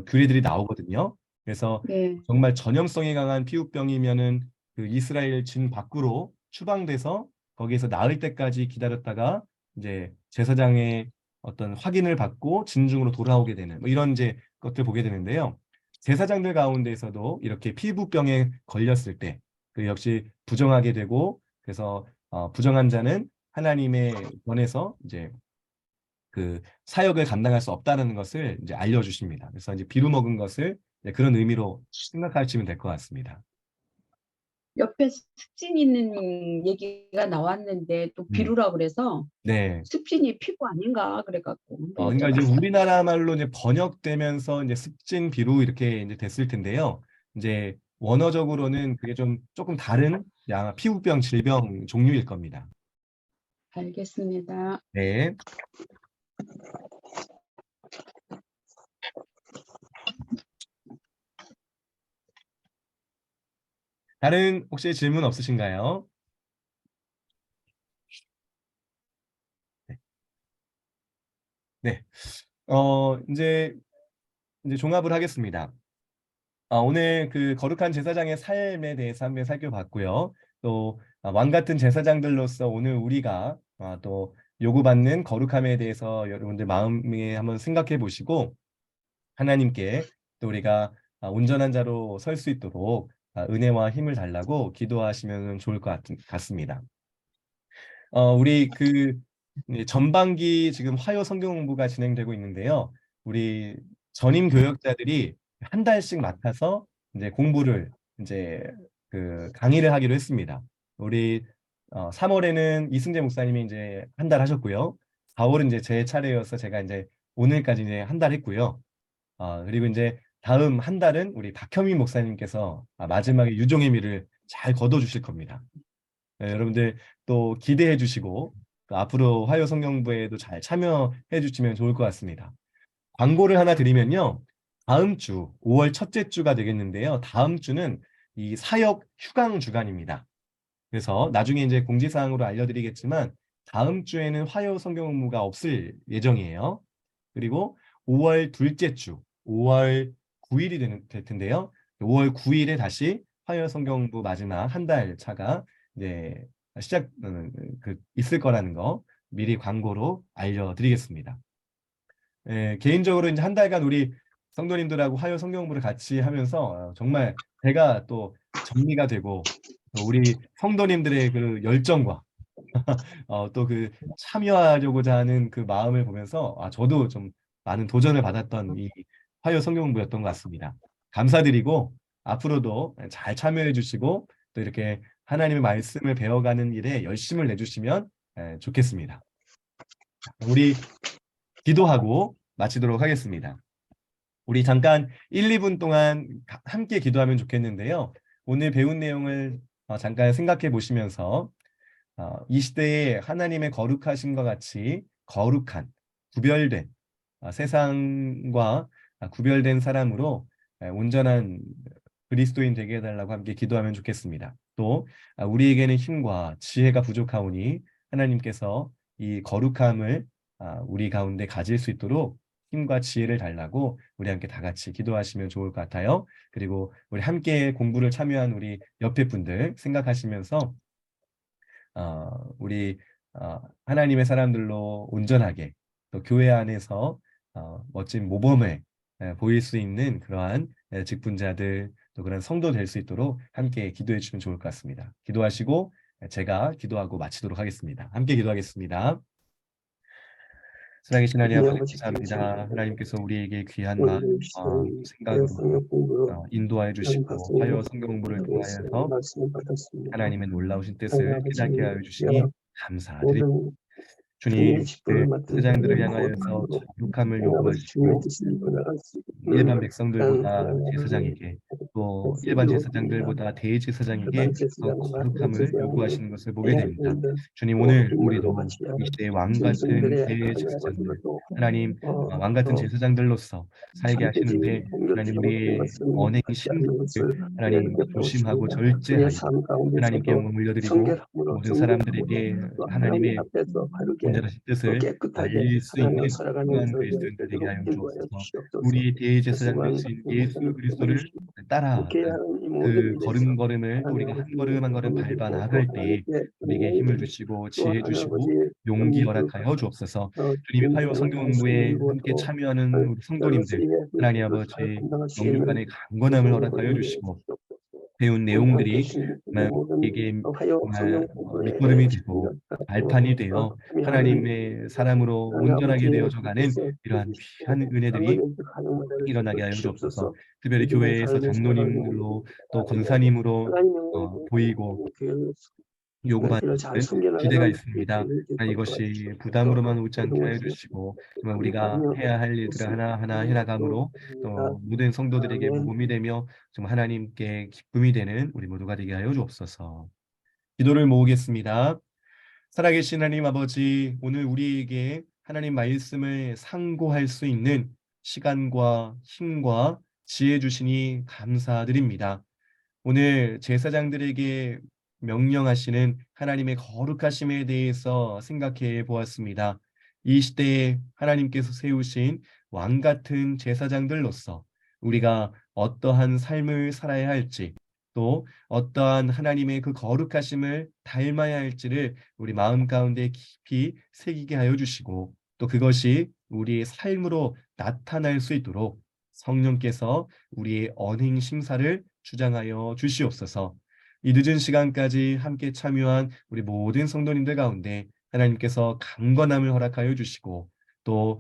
규례들이 나오거든요. 그래서 네. 정말 전염성이 강한 피부병이면은 그 이스라엘 진 밖으로 추방돼서 거기에서 나을 때까지 기다렸다가 이제 제사장의 어떤 확인을 받고 진중으로 돌아오게 되는 뭐 이런 이제 것들 보게 되는데요. 제사장들 가운데에서도 이렇게 피부병에 걸렸을 때 역시 부정하게 되고, 그래서 부정한 자는 하나님의 권에서 이제 그 사역을 감당할 수 없다는 것을 이제 알려주십니다. 그래서 이제 비루 먹은 것을 이제 그런 의미로 생각하시면 될 것 같습니다. 옆에 습진 있는 얘기가 나왔는데 또 음, 비루라 그래서 네. 습진이 피부 아닌가 그래갖고 한번 그러니까 이제 여쭤봤어요. 우리나라 말로 이제 번역되면서 이제 습진 비루 이렇게 이제 됐을 텐데요. 이제 원어적으로는 그게 좀 조금 다른 피부병 질병 종류일 겁니다. 알겠습니다. 네. 다른 혹시 질문 없으신가요? 네. 이제 종합을 하겠습니다. 오늘 그 거룩한 제사장의 삶에 대해서 한번 살펴봤고요. 또 왕 같은 제사장들로서 오늘 우리가 또 요구받는 거룩함에 대해서 여러분들 마음에 한번 생각해 보시고 하나님께 또 우리가 온전한 자로 설 수 있도록 은혜와 힘을 달라고 기도하시면 좋을 것 같습니다. 우리 전반기 지금 화요 성경 공부가 진행되고 있는데요. 우리 전임 교역자들이 한 달씩 맡아서 이제 공부를 이제 강의를 하기로 했습니다. 우리 3월에는 이승재 목사님이 이제 한 달 하셨고요. 4월은 이제 제 차례여서 제가 이제 오늘까지 이제 한 달 했고요. 그리고 이제 다음 한 달은 우리 박현민 목사님께서 마지막에 유종의 미를 잘 거둬 주실 겁니다. 네, 여러분들 또 기대해 주시고 또 앞으로 화요 성경부에도 잘 참여해 주시면 좋을 것 같습니다. 광고를 하나 드리면요. 다음 주 5월 첫째 주가 되겠는데요. 다음 주는 이 사역 휴강 주간입니다. 그래서 나중에 이제 공지사항으로 알려드리겠지만 다음 주에는 화요 성경부가 없을 예정이에요. 그리고 5월 둘째 주 5월 9일이 될 텐데요. 5월 9일에 다시 화요 성경부 마지막 한 달 차가 이제 있을 거라는 거 미리 광고로 알려드리겠습니다. 개인적으로 이제 한 달간 우리 성도님들하고 화요 성경부를 같이 하면서 정말 제가 또 정리가 되고 또 우리 성도님들의 그 열정과 또 참여하려고자 하는 그 마음을 보면서 저도 좀 많은 도전을 받았던 이 화요 성경부였던 것 같습니다. 감사드리고 앞으로도 잘 참여해 주시고 또 이렇게 하나님의 말씀을 배워가는 일에 열심을 내주시면 좋겠습니다. 우리 기도하고 마치도록 하겠습니다. 우리 잠깐 1, 2분 동안 함께 기도하면 좋겠는데요. 오늘 배운 내용을 잠깐 생각해 보시면서 이 시대에 하나님의 거룩하심과 같이 거룩한, 구별된 세상과 구별된 사람으로 온전한 그리스도인 되게 해달라고 함께 기도하면 좋겠습니다. 또 우리에게는 힘과 지혜가 부족하오니 하나님께서 이 거룩함을 우리 가운데 가질 수 있도록 힘과 지혜를 달라고 우리 함께 다 같이 기도하시면 좋을 것 같아요. 그리고 우리 함께 공부를 참여한 우리 옆에 분들 생각하시면서 우리 하나님의 사람들로 온전하게 또 교회 안에서 멋진 모범을 보일 수 있는 그러한 직분자들 또 그런 성도 될 수 있도록 함께 기도해 주시면 좋을 것 같습니다. 기도하시고 제가 기도하고 마치도록 하겠습니다. 함께 기도하겠습니다. 살아계신 하나님 아버지 아버지 감사합니다. 하나님께서 우리에게 귀한 오늘 마음과 생각으로 성경 공부 인도하여 주시고 화요 성경 공부를 통하여서 말씀을 받았습니다. 하나님의 놀라우신 뜻을 아버지, 깨닫게 하여 주시니 감사드립니다. 모든 주님, 직분을 맡은 제사장들을 모든 향하여서 모든 거룩함을 아버지 요구하시고 주님의 뜻을 이끌어갈 수 있는 일반 백성들보다 하나님 제사장에게 또 말씀 일반 요구합니다. 제사장들보다 대제사장에게 일반 더 제사장과 거룩함을 대제사장이 요구하시는 것을 보게 해야 됩니다. 되는데 주님, 또 오늘 주님과 우리도 같이 이 시대의 왕 같은 짐승들의 대제사장들, 또 하나님 왕 같은 제사장들로서 살게 하시는데 하나님 우리의 언행 심사를 하나님 조심하고 절제하여 하나님께 영광을 올려드리고 모든 사람들에게 하나님의 앞에서 바르게 온전하신 또 뜻을 깨끗하게 알릴 수 하나님과 있는 살아가는 훌륭한 저희들 그리스도인들 되게 하여 인도하여 주옵소서. 주시옵소서. 우리 대제사장 수고한 되신 같은 예수 목사님 그리스도를 묵게 따라가는 하는 이 그 모든 일에서 걸음걸음을 또 우리가 한 걸음 한 걸음 밟아 나갈 때에 우리에게 힘을 주시고 지혜 주시고 용기 허락하여 주옵소서. 주님의 화요 성경 공부에 함께 참여하는 우리 성도님들 하나님 아버지 영육간의 강건함을 허락하여 주시고 배운 내용들이 정말 우리에게 정말 밑거름이 되고 발판이 되어 하나님의 사람으로 온전하게 되어져 가는 이러한 귀한 은혜들이 일어나게 하여 주옵소서. 특별히 교회에서 장로님들로 또 권사님으로 보이고 요구받는 기대가 있습니다. 이것이 부담으로만 오지 않게 하여 주시고 정말 우리가 해야 할 일들을 하나하나 해나감으로 또 모든 성도들에게 모범이 되며 정말 하나님께 기쁨이 되는 우리 모두가 되게 하여 주옵소서. 기도를 모으겠습니다. 살아계신 하나님 아버지, 오늘 우리에게 하나님 말씀을 상고할 수 있는 시간과 힘과 지혜 주시니 감사드립니다. 오늘 제사장들에게 명령하시는 하나님의 거룩하심에 대해서 생각해 보았습니다. 이 시대에 하나님께서 세우신 왕 같은 제사장들로서 우리가 어떠한 삶을 살아야 할지 또 어떠한 하나님의 그 거룩하심을 닮아야 할지를 우리 마음 가운데 깊이 새기게 하여 주시고 또 그것이 우리의 삶으로 나타날 수 있도록 성령께서 우리의 언행 심사를 주장하여 주시옵소서. 이 늦은 시간까지 함께 참여한 우리 모든 성도님들 가운데 하나님께서 강건함을 허락하여 주시고 또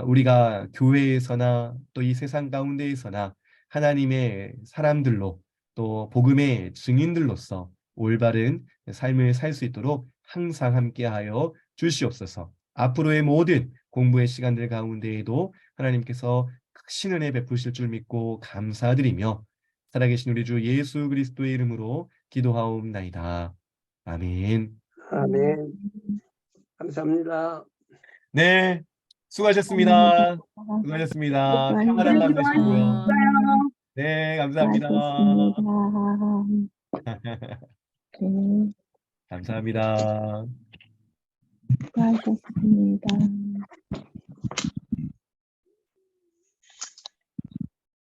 우리가 교회에서나 또 이 세상 가운데에서나 하나님의 사람들로 또 복음의 증인들로서 올바른 삶을 살 수 있도록 항상 함께하여 주시옵소서. 앞으로의 모든 공부의 시간들 가운데에도 하나님께서 크신 은혜 베푸실 줄 믿고 감사드리며 살아계신 우리 주 예수 그리스도의 이름으로 기도하옵나이다. 아멘. 아멘. 감사합니다. 네, 수고하셨습니다. 수고하셨습니다. 평안한 밤 되시고요. 네, 감사합니다. 네, 감사합니다. 수고하셨습니다.